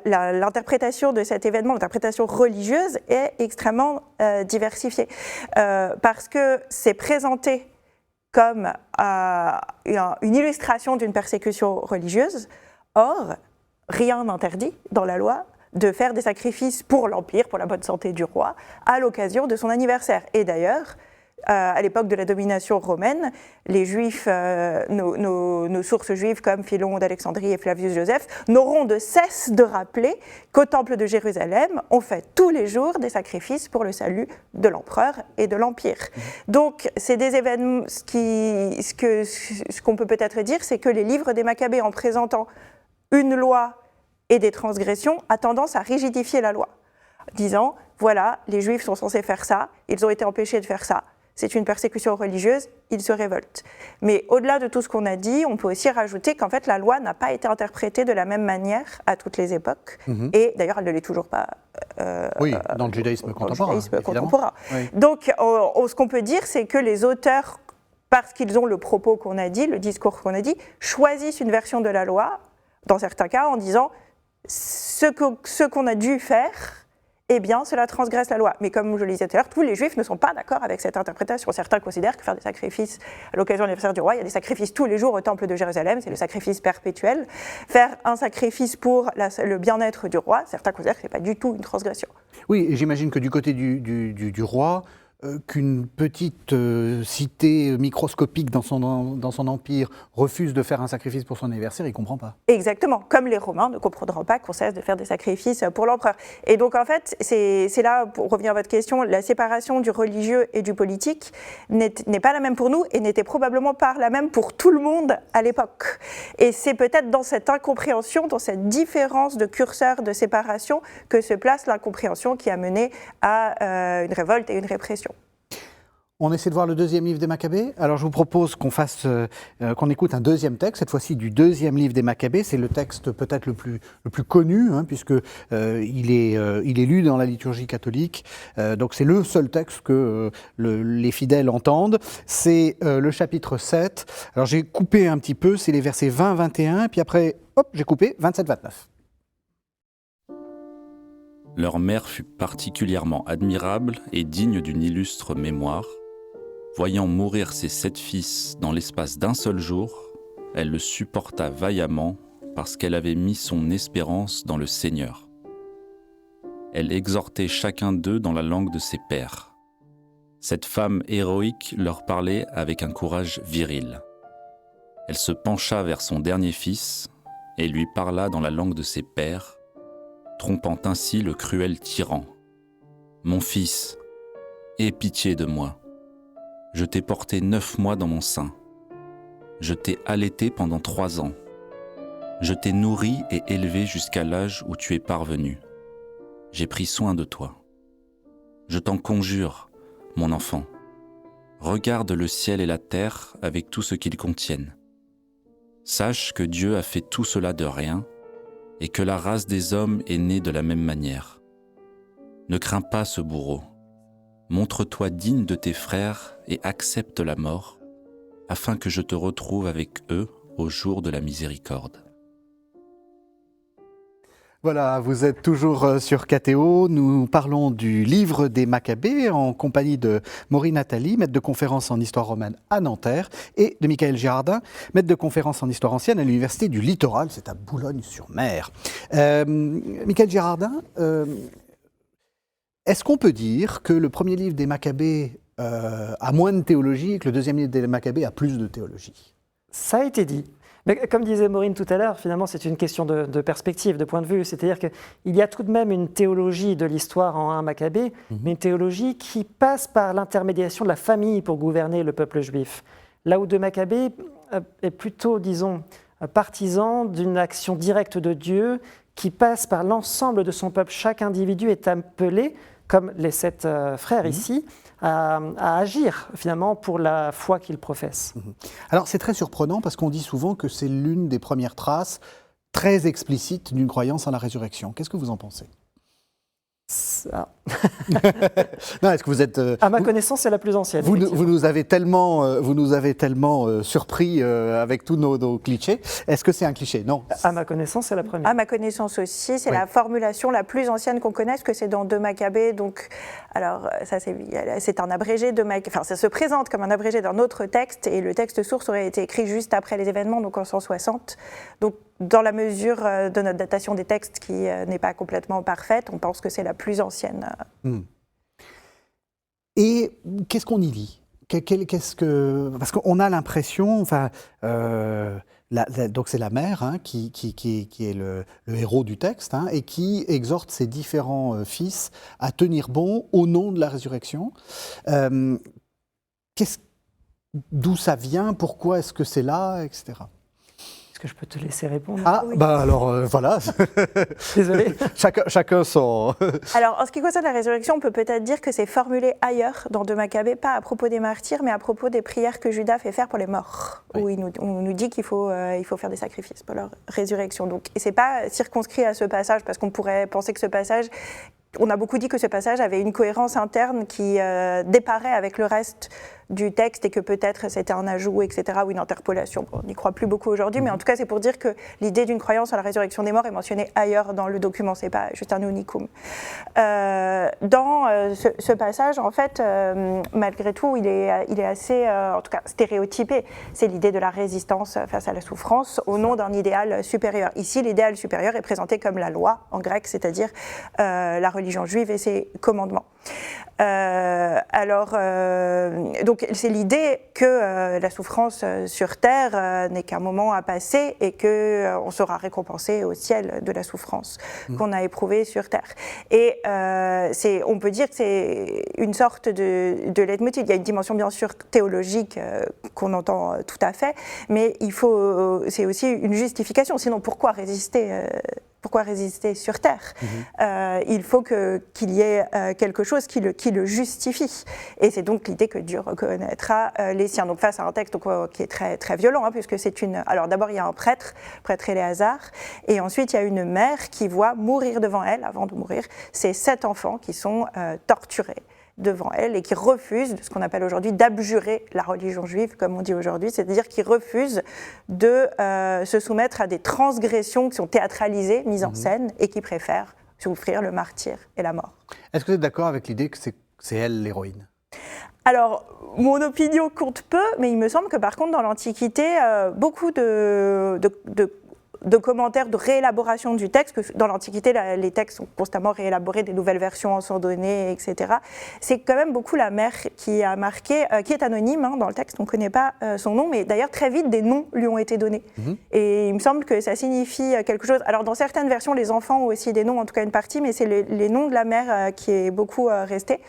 l'interprétation de cet événement, l'interprétation religieuse, est extrêmement diversifiée. Parce que c'est présenté comme une illustration d'une persécution religieuse. Or, rien n'interdit dans la loi de faire des sacrifices pour l'Empire, pour la bonne santé du roi, à l'occasion de son anniversaire. Et d'ailleurs, à l'époque de la domination romaine, les Juifs, nos sources juives comme Philon d'Alexandrie et Flavius Joseph, n'auront de cesse de rappeler qu'au temple de Jérusalem, on fait tous les jours des sacrifices pour le salut de l'empereur et de l'Empire. Donc, c'est des événements, ce qu'on peut peut-être dire, c'est que les livres des Maccabées, en présentant une loi et des transgressions, a tendance à rigidifier la loi, disant, voilà, les Juifs sont censés faire ça, ils ont été empêchés de faire ça. C'est une persécution religieuse, ils se révoltent. Mais au-delà de tout ce qu'on a dit, on peut aussi rajouter qu'en fait la loi n'a pas été interprétée de la même manière à toutes les époques. Et d'ailleurs, elle ne l'est toujours pas. Dans le judaïsme contemporain. Oui. Donc, ce qu'on peut dire, c'est que les auteurs, parce qu'ils ont le propos qu'on a dit, le discours qu'on a dit, choisissent une version de la loi, dans certains cas, en disant ce qu'on a dû faire, eh bien, cela transgresse la loi. Mais comme je le disais tout à l'heure, tous les Juifs ne sont pas d'accord avec cette interprétation. Certains considèrent que faire des sacrifices à l'occasion de l'anniversaire du roi, il y a des sacrifices tous les jours au temple de Jérusalem, c'est le sacrifice perpétuel. Faire un sacrifice pour le bien-être du roi, certains considèrent que ce n'est pas du tout une transgression. Oui, et j'imagine que du côté du roi, qu'une petite cité microscopique dans son empire refuse de faire un sacrifice pour son anniversaire, il ne comprend pas. Exactement, comme les Romains ne comprendront pas qu'on cesse de faire des sacrifices pour l'empereur. Et donc en fait, c'est là, pour revenir à votre question, la séparation du religieux et du politique n'est pas la même pour nous et n'était probablement pas la même pour tout le monde à l'époque. Et c'est peut-être dans cette incompréhension, dans cette différence de curseur de séparation que se place l'incompréhension qui a mené à une révolte et une répression. On essaie de voir le deuxième livre des Maccabées. Alors je vous propose qu'on écoute un deuxième texte, cette fois-ci du deuxième livre des Maccabées. C'est le texte peut-être le plus connu, puisque il est lu dans la liturgie catholique. Donc c'est le seul texte que les fidèles entendent. C'est le chapitre 7. Alors j'ai coupé un petit peu, c'est les versets 20-21, puis après, j'ai coupé 27-29. Leur mère fut particulièrement admirable et digne d'une illustre mémoire. Voyant mourir ses 7 fils dans l'espace d'un seul jour, elle le supporta vaillamment parce qu'elle avait mis son espérance dans le Seigneur. Elle exhortait chacun d'eux dans la langue de ses pères. Cette femme héroïque leur parlait avec un courage viril. Elle se pencha vers son dernier fils et lui parla dans la langue de ses pères, trompant ainsi le cruel tyran. « Mon fils, aie pitié de moi. Je t'ai porté 9 mois dans mon sein. Je t'ai allaité pendant 3 ans. Je t'ai nourri et élevé jusqu'à l'âge où tu es parvenu. j'ai pris soin de toi. Je t'en conjure, mon enfant, regarde le ciel et la terre avec tout ce qu'ils contiennent. Sache que Dieu a fait tout cela de rien et que la race des hommes est née de la même manière. Ne crains pas ce bourreau. Montre-toi digne de tes frères et accepte la mort, afin que je te retrouve avec eux au jour de la miséricorde. Voilà, vous êtes toujours sur KTO. Nous parlons du livre des Maccabées en compagnie de Maureen Nathalie, maître de conférence en histoire romaine à Nanterre, et de Michael Girardin, maître de conférence en histoire ancienne à l'Université du Littoral, c'est à Boulogne-sur-Mer. Michael Girardin, est-ce qu'on peut dire que le premier livre des Maccabées a moins de théologie et que le deuxième livre des Maccabées a plus de théologie? Ça a été dit. Mais comme disait Maureen tout à l'heure, finalement, c'est une question de perspective, de point de vue. C'est-à-dire qu'il y a tout de même une théologie de l'histoire en 1 Maccabée, mais une théologie qui passe par l'intermédiation de la famille pour gouverner le peuple juif. Là où 2 Maccabées est plutôt, disons, partisan d'une action directe de Dieu qui passe par l'ensemble de son peuple. Chaque individu est appelé, comme les 7 frères ici, à agir finalement pour la foi qu'il professe. Alors c'est très surprenant parce qu'on dit souvent que c'est l'une des premières traces très explicites d'une croyance en la résurrection. Qu'est-ce que vous en pensez? Non, est-ce que vous êtes à ma connaissance, c'est la plus ancienne. Vous nous avez tellement surpris avec tous nos clichés. Est-ce que c'est un cliché? Non. À ma connaissance, c'est la première. À ma connaissance aussi, c'est Oui. la formulation la plus ancienne qu'on connaisse, que c'est dans 2 Maccabées. Donc, alors ça c'est un abrégé de Maccabées. Enfin, ça se présente comme un abrégé d'un autre texte, et le texte source aurait été écrit juste après les événements, donc en 160. Donc, dans la mesure de notre datation des textes qui n'est pas complètement parfaite, on pense que c'est la plus ancienne. Et qu'est-ce qu'on y lit? Parce qu'on a l'impression, donc c'est la mère qui est le héros du texte et qui exhorte ses différents fils à tenir bon au nom de la résurrection. D'où ça vient? Pourquoi est-ce que c'est là, etc. Est-ce que je peux te laisser répondre? Ah, Oui. bah alors voilà. Désolé. Chacun son. Alors, en ce qui concerne la résurrection, on peut peut-être dire que c'est formulé ailleurs dans 2 Maccabées, pas à propos des martyrs, mais à propos des prières que Judas fait faire pour les morts, Oui. où on nous dit qu'il faut faire des sacrifices pour leur résurrection. Donc, et c'est pas circonscrit à ce passage, parce qu'on pourrait penser que ce passage, on a beaucoup dit que ce passage avait une cohérence interne qui déparait avec le reste du texte et que peut-être c'était un ajout, etc., ou une interpolation. Bon, on n'y croit plus beaucoup aujourd'hui, mais en tout cas, c'est pour dire que l'idée d'une croyance en la résurrection des morts est mentionnée ailleurs dans le document, c'est pas juste un unicum. Dans ce passage, en fait, malgré tout, il est assez, en tout cas, stéréotypé. C'est l'idée de la résistance face à la souffrance au nom d'un idéal supérieur. Ici, l'idéal supérieur est présenté comme la loi, en grec, c'est-à-dire la religion juive et ses commandements. Donc c'est l'idée que la souffrance sur terre n'est qu'un moment à passer et qu'on sera récompensé au ciel de la souffrance qu'on a éprouvée sur terre. Et on peut dire que c'est une sorte de leitmotiv. Il y a une dimension bien sûr théologique qu'on entend tout à fait, mais c'est aussi une justification. Sinon, pourquoi résister sur Terre? Il faut qu'il y ait quelque chose qui le justifie. Et c'est donc l'idée que Dieu reconnaîtra les siens. Donc face à un texte qui est très, très violent, puisque c'est une... Alors d'abord, il y a un prêtre Éléazar, et ensuite, il y a une mère qui voit mourir devant elle, avant de mourir, ces 7 enfants qui sont torturés devant elle et qui refusent, ce qu'on appelle aujourd'hui, d'abjurer la religion juive, comme on dit aujourd'hui, c'est-à-dire qui refusent de se soumettre à des transgressions qui sont théâtralisées, mises en scène, et qui préfèrent souffrir le martyre et la mort. Est-ce que vous êtes d'accord avec l'idée que c'est elle l'héroïne? Alors, mon opinion compte peu, mais il me semble que par contre, dans l'Antiquité, beaucoup de commentaires, de réélaboration du texte, que dans l'Antiquité, les textes sont constamment réélaborés, des nouvelles versions en sont données, etc. C'est quand même beaucoup la mère qui a marqué, qui est anonyme dans le texte, on ne connaît pas son nom, mais d'ailleurs très vite des noms lui ont été donnés. Et il me semble que ça signifie quelque chose. Alors dans certaines versions, les enfants ont aussi des noms, en tout cas une partie, mais c'est les noms de la mère qui est beaucoup resté.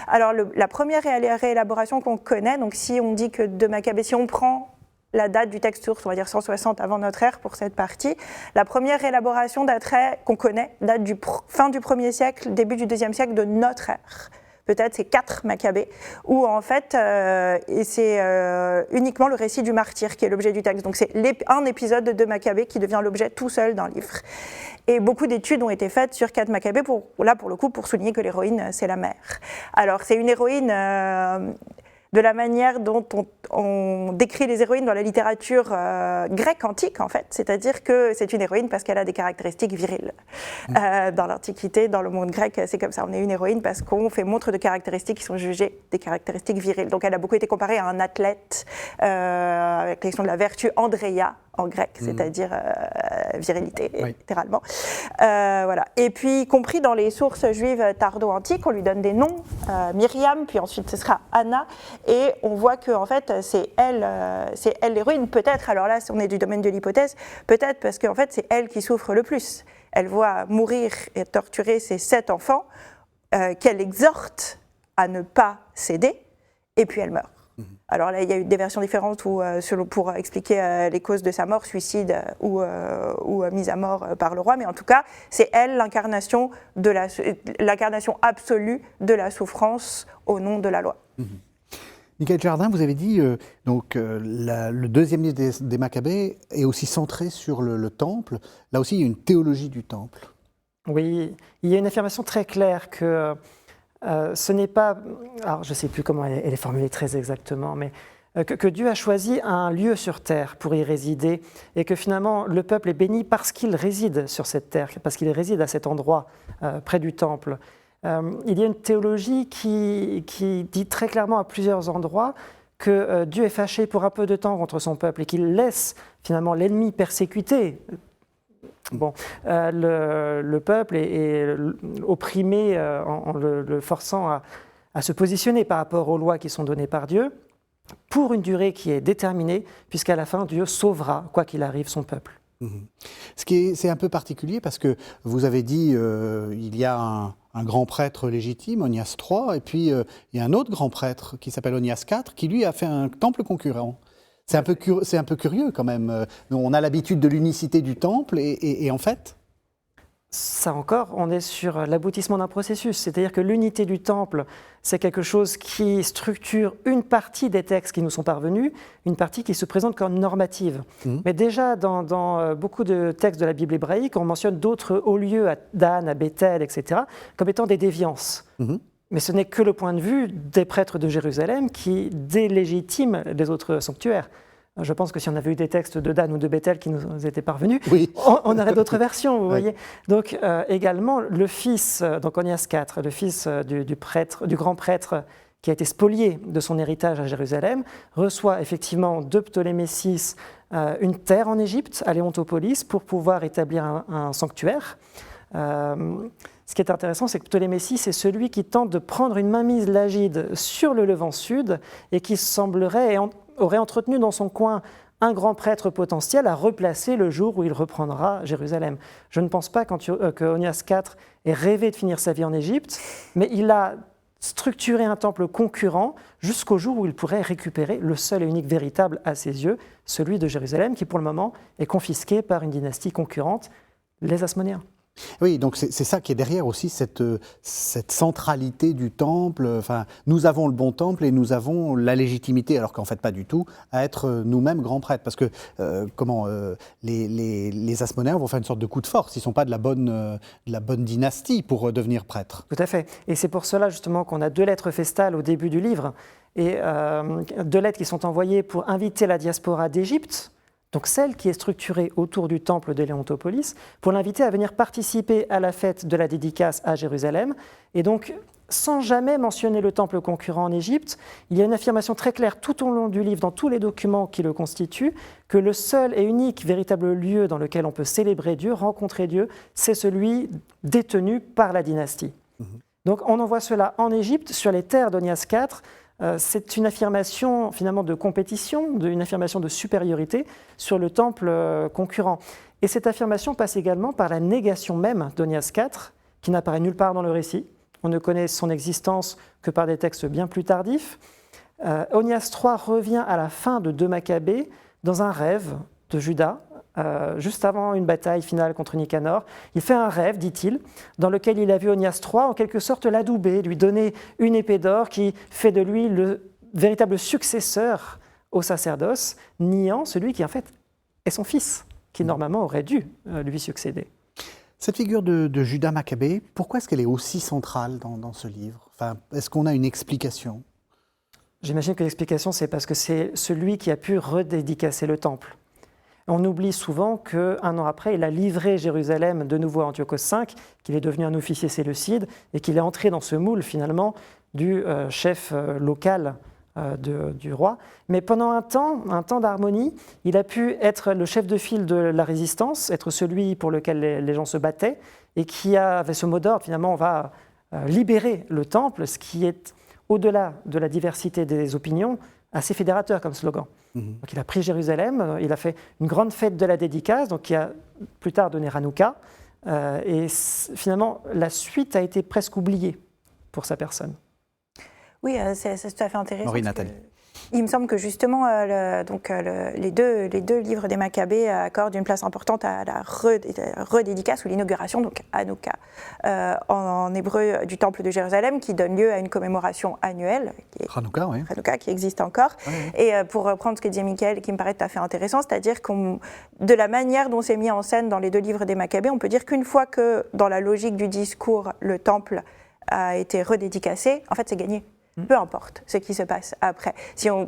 Alors la première réélaboration qu'on connaît, donc si on dit que 2 Maccabées, si on prend la date du texte source, on va dire 160 avant notre ère pour cette partie. La première élaboration daterait, qu'on connaît, date du fin du 1er siècle, début du 2e siècle de notre ère. Peut-être c'est 4 Maccabées, où en fait, c'est uniquement le récit du martyr qui est l'objet du texte. Donc c'est un épisode de Maccabées qui devient l'objet tout seul d'un livre. Et beaucoup d'études ont été faites sur 4 Maccabées, pour le coup, pour souligner que l'héroïne, c'est la mère. Alors c'est une héroïne... de la manière dont on décrit les héroïnes dans la littérature grecque antique, en fait. C'est-à-dire que c'est une héroïne parce qu'elle a des caractéristiques viriles. Dans l'Antiquité, dans le monde grec, c'est comme ça. On est une héroïne parce qu'on fait montre de caractéristiques qui sont jugées des caractéristiques viriles. Donc elle a beaucoup été comparée à un athlète avec la question de la vertu Andreia, en grec, c'est-à-dire virilité, littéralement. Voilà. Et puis, y compris dans les sources juives tardo-antiques, on lui donne des noms, Myriam, puis ensuite ce sera Anna, et on voit que en fait, c'est elle l'héroïne, peut-être, alors là, on est du domaine de l'hypothèse, peut-être parce qu'en fait, c'est elle qui souffre le plus. Elle voit mourir et torturer ses 7 enfants, qu'elle exhorte à ne pas céder, et puis elle meurt. Alors là, il y a eu des versions différentes pour expliquer les causes de sa mort, suicide ou mise à mort par le roi, mais en tout cas, c'est elle l'incarnation absolue de la souffrance au nom de la loi. Michael Jardin, vous avez dit le deuxième livre des Maccabées est aussi centré sur le temple. Là aussi, il y a une théologie du temple. Oui, il y a une affirmation très claire que ce n'est pas, alors je ne sais plus comment elle est formulée très exactement, mais que Dieu a choisi un lieu sur terre pour y résider et que finalement le peuple est béni parce qu'il réside sur cette terre, parce qu'il réside à cet endroit près du temple. Il y a une théologie qui dit très clairement à plusieurs endroits que Dieu est fâché pour un peu de temps contre son peuple et qu'il laisse finalement l'ennemi persécuter. Bon, le peuple est opprimé en le forçant à se positionner par rapport aux lois qui sont données par Dieu pour une durée qui est déterminée, puisqu'à la fin, Dieu sauvera, quoi qu'il arrive, son peuple. C'est un peu particulier parce que vous avez dit il y a un grand prêtre légitime, Onias III, et puis il y a un autre grand prêtre qui s'appelle Onias IV, qui lui a fait un temple concurrent. C'est un peu curieux quand même. On a l'habitude de l'unicité du temple et en fait... Ça encore, on est sur l'aboutissement d'un processus. C'est-à-dire que l'unité du temple, c'est quelque chose qui structure une partie des textes qui nous sont parvenus, une partie qui se présente comme normative. Mais déjà, dans beaucoup de textes de la Bible hébraïque, on mentionne d'autres hauts lieux, à Dan, à Bethel, etc., comme étant des déviances. Mais ce n'est que le point de vue des prêtres de Jérusalem qui délégitiment les autres sanctuaires. Je pense que si on avait eu des textes de Dan ou de Bethel qui nous étaient parvenus, on aurait d'autres versions, vous voyez. Donc également, le fils, donc Onias IV, le fils du grand prêtre qui a été spolié de son héritage à Jérusalem, reçoit effectivement de Ptolémée VI une terre en Égypte, à Léontopolis, pour pouvoir établir un sanctuaire. Ce qui est intéressant, c'est que Ptolémée VI est celui qui tente de prendre une mainmise lagide sur le Levant Sud et qui aurait entretenu dans son coin un grand prêtre potentiel à replacer le jour où il reprendra Jérusalem. Je ne pense pas que Onias IV ait rêvé de finir sa vie en Égypte, mais il a structuré un temple concurrent jusqu'au jour où il pourrait récupérer le seul et unique véritable à ses yeux, celui de Jérusalem, qui pour le moment est confisqué par une dynastie concurrente, les Hasmonéens. Oui, donc c'est ça qui est derrière aussi, cette centralité du temple. Enfin, nous avons le bon temple et nous avons la légitimité, alors qu'en fait pas du tout, à être nous-mêmes grands prêtres. Parce que les Hasmonéens vont faire une sorte de coup de force. Ils ne sont pas de la bonne dynastie pour devenir prêtres. Tout à fait. Et c'est pour cela justement qu'on a 2 lettres festales au début du livre, et 2 lettres qui sont envoyées pour inviter la diaspora d'Égypte, donc celle qui est structurée autour du temple de Léontopolis, pour l'inviter à venir participer à la fête de la dédicace à Jérusalem. Et donc, sans jamais mentionner le temple concurrent en Égypte, il y a une affirmation très claire tout au long du livre, dans tous les documents qui le constituent, que le seul et unique véritable lieu dans lequel on peut célébrer Dieu, rencontrer Dieu, c'est celui détenu par la dynastie. Donc on envoie cela en Égypte, sur les terres d'Onias IV. C'est une affirmation finalement de compétition, une affirmation de supériorité sur le temple concurrent. Et cette affirmation passe également par la négation même d'Onias IV, qui n'apparaît nulle part dans le récit. On ne connaît son existence que par des textes bien plus tardifs. Onias III revient à la fin de 2 Maccabées dans un rêve de Judas, juste avant une bataille finale contre Nicanor. Il fait un rêve, dit-il, dans lequel il a vu Onias III en quelque sorte l'adouber, lui donner une épée d'or qui fait de lui le véritable successeur au sacerdoce, niant celui qui en fait est son fils, qui normalement aurait dû lui succéder. Cette figure de Judas Maccabée, pourquoi est-ce qu'elle est aussi centrale dans ce livre? Enfin, est-ce qu'on a une explication? J'imagine que l'explication, c'est parce que c'est celui qui a pu redédicacer le temple. On oublie souvent qu'un an après, il a livré Jérusalem de nouveau à Antiochos V, qu'il est devenu un officier séleucide et qu'il est entré dans ce moule finalement du chef local du roi. Mais pendant un temps d'harmonie, il a pu être le chef de file de la résistance, être celui pour lequel les gens se battaient et qui avait ce mot d'ordre, finalement, on va libérer le temple, ce qui est, au-delà de la diversité des opinions, assez fédérateur comme slogan. Donc il a pris Jérusalem, il a fait une grande fête de la dédicace, donc qui a plus tard donné Hanouka, et finalement la suite a été presque oubliée pour sa personne. Oui, c'est tout à fait intéressant. Marie Nathalie. Il me semble que justement, les deux livres des Maccabées accordent une place importante à la redédicace ou l'inauguration, donc Hanouka, en hébreu du Temple de Jérusalem, qui donne lieu à une commémoration annuelle, Hanouka, oui. Hanouka, qui existe encore. Oui. Et pour reprendre ce que disait Michael, qui me paraît tout à fait intéressant, c'est-à-dire de la manière dont c'est mis en scène dans les deux livres des Maccabées, on peut dire qu'une fois que, dans la logique du discours, le Temple a été redédicacé, en fait, c'est gagné. Peu importe ce qui se passe après.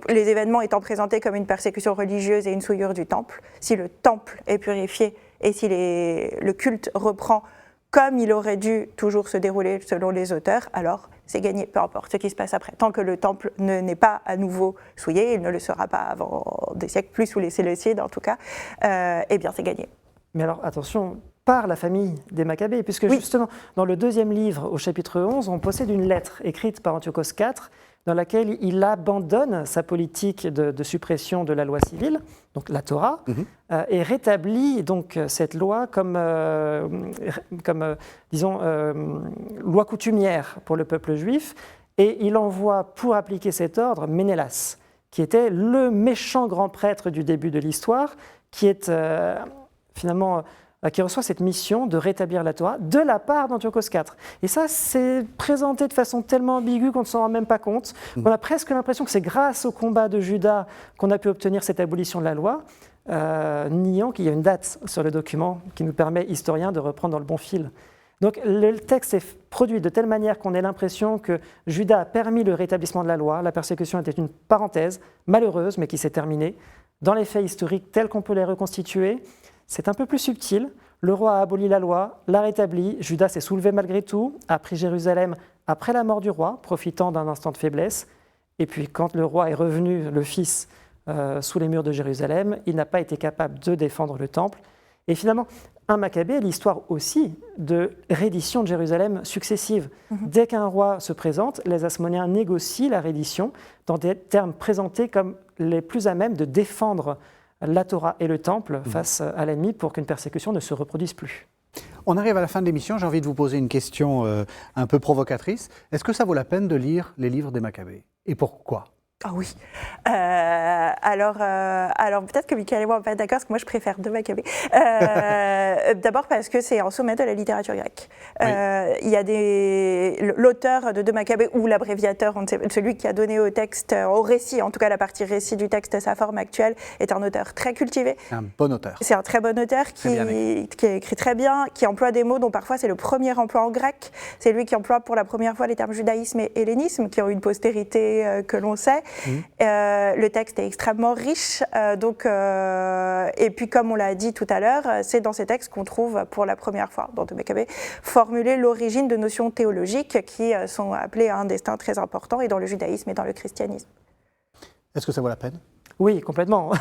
Les événements étant présentés comme une persécution religieuse et une souillure du temple, si le temple est purifié et si le culte reprend comme il aurait dû toujours se dérouler selon les auteurs, alors c'est gagné, peu importe ce qui se passe après. Tant que le temple n'est pas à nouveau souillé, il ne le sera pas avant des siècles, plus sous les Séleucides en tout cas, eh bien c'est gagné. Mais alors attention, par la famille des Maccabées, puisque justement, dans le deuxième livre, au chapitre 11, on possède une lettre écrite par Antiochos IV, dans laquelle il abandonne sa politique de suppression de la loi civile, donc la Torah, et rétablit donc cette loi comme loi coutumière pour le peuple juif, et il envoie pour appliquer cet ordre Ménélas, qui était le méchant grand prêtre du début de l'histoire, qui est qui reçoit cette mission de rétablir la Torah de la part d'Antiochos IV. Et ça, c'est présenté de façon tellement ambiguë qu'on ne s'en rend même pas compte. On a presque l'impression que c'est grâce au combat de Judas qu'on a pu obtenir cette abolition de la loi, niant qu'il y a une date sur le document qui nous permet, historiens, de reprendre dans le bon fil. Donc le texte est produit de telle manière qu'on ait l'impression que Judas a permis le rétablissement de la loi, la persécution était une parenthèse malheureuse, mais qui s'est terminée. Dans les faits historiques tels qu'on peut les reconstituer, c'est un peu plus subtil. Le roi a aboli la loi, l'a rétablie. Judas s'est soulevé malgré tout, a pris Jérusalem après la mort du roi, profitant d'un instant de faiblesse. Et puis, quand le roi est revenu, le fils, sous les murs de Jérusalem, il n'a pas été capable de défendre le temple. Et finalement, un Maccabée est l'histoire aussi de reddition de Jérusalem successive. Dès qu'un roi se présente, les Hasmonéens négocient la reddition dans des termes présentés comme les plus à même de défendre la Torah et le temple face à l'ennemi pour qu'une persécution ne se reproduise plus. On arrive à la fin de l'émission, j'ai envie de vous poser une question un peu provocatrice. Est-ce que ça vaut la peine de lire les livres des Maccabées? Et pourquoi? Ah oui. Alors peut-être que Michael et moi, on va pas être d'accord, parce que moi, je préfère de Maccabée. D'abord parce que c'est en sommet de la littérature grecque. Il y a l'auteur de Maccabée, ou l'abréviateur, celui qui a donné au texte, au récit, en tout cas la partie récit du texte, sa forme actuelle, est un auteur très cultivé. C'est un bon auteur. C'est un très bon auteur qui écrit très bien, qui emploie des mots dont parfois c'est le premier emploi en grec. C'est lui qui emploie pour la première fois les termes judaïsme et hellénisme, qui ont une postérité que l'on sait. Le texte est extrêmement riche, et puis comme on l'a dit tout à l'heure, c'est dans ces textes qu'on trouve pour la première fois dans de Maccabée formuler l'origine de notions théologiques qui sont appelées à un destin très important et dans le judaïsme et dans le christianisme. Est-ce que ça vaut la peine? Oui, complètement.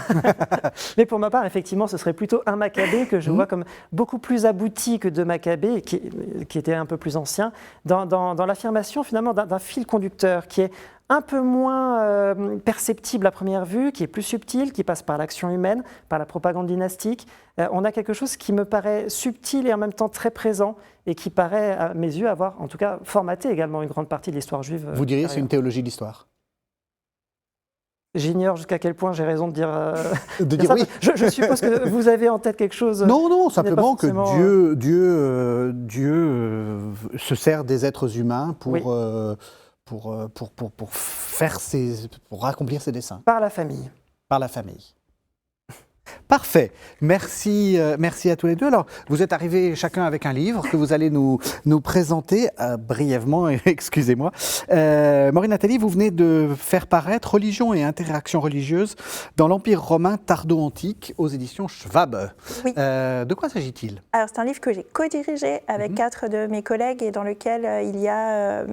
Mais pour ma part, effectivement, ce serait plutôt un Maccabée que je vois comme beaucoup plus abouti que deux Maccabées, qui était un peu plus ancien, dans l'affirmation finalement d'un fil conducteur qui est un peu moins perceptible à première vue, qui est plus subtil, qui passe par l'action humaine, par la propagande dynastique. On a quelque chose qui me paraît subtil et en même temps très présent et qui paraît, à mes yeux, avoir en tout cas formaté également une grande partie de l'histoire juive. Vous diriez que c'est une théologie de l'histoire? J'ignore jusqu'à quel point j'ai raison de dire, De dire ça. oui. Je suppose que vous avez en tête quelque chose. Non, simplement que forcément, Dieu se sert des êtres humains pour, Oui. pour accomplir ses desseins, Par la famille. par la famille. Parfait. Merci à tous les deux. Alors, vous êtes arrivés chacun avec un livre que vous allez nous présenter brièvement, excusez-moi. Maureen Nathalie, vous venez de faire paraître Religion et interaction religieuse dans l'Empire romain tardo-antique aux éditions Schwab. Oui. De quoi s'agit-il? Alors, c'est un livre que j'ai co-dirigé avec 4 de mes collègues et dans lequel il y a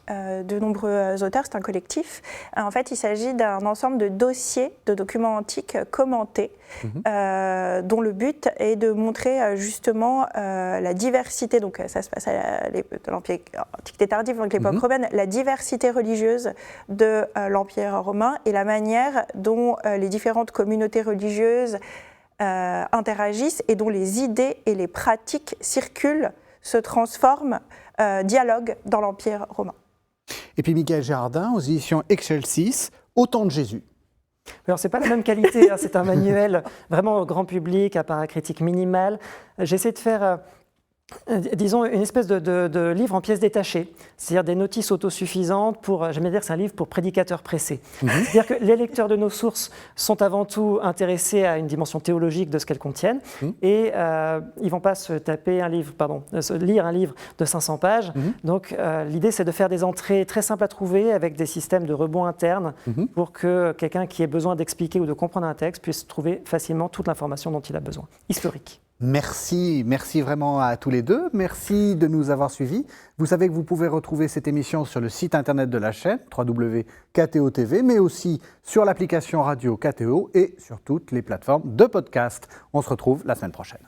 de nombreux auteurs. C'est un collectif. En fait, il s'agit d'un ensemble de dossiers de documents antiques commentés, dont le but est de montrer justement la diversité, donc ça se passe à l'Antiquité tardive, donc l'époque romaine, la diversité religieuse de l'Empire romain et la manière dont les différentes communautés religieuses interagissent et dont les idées et les pratiques circulent, se transforment, dialoguent dans l'Empire romain. Et puis Michael Gérardin, aux éditions Excelsis, Au temps de Jésus. Alors, c'est pas la même qualité, hein, c'est un manuel vraiment grand public, à paracritique minimale. J'essaie de faire, disons, une espèce de livre en pièces détachées, c'est-à-dire des notices autosuffisantes pour, j'aime bien dire que c'est un livre pour prédicateurs pressés. C'est-à-dire que les lecteurs de nos sources sont avant tout intéressés à une dimension théologique de ce qu'elles contiennent et ils ne vont pas se lire un livre de 500 pages. Donc l'idée c'est de faire des entrées très simples à trouver avec des systèmes de rebond interne pour que quelqu'un qui ait besoin d'expliquer ou de comprendre un texte puisse trouver facilement toute l'information dont il a besoin, historique. Merci vraiment à tous les deux. Merci de nous avoir suivis. Vous savez que vous pouvez retrouver cette émission sur le site internet de la chaîne, www.kto.tv, mais aussi sur l'application radio KTO et sur toutes les plateformes de podcast. On se retrouve la semaine prochaine.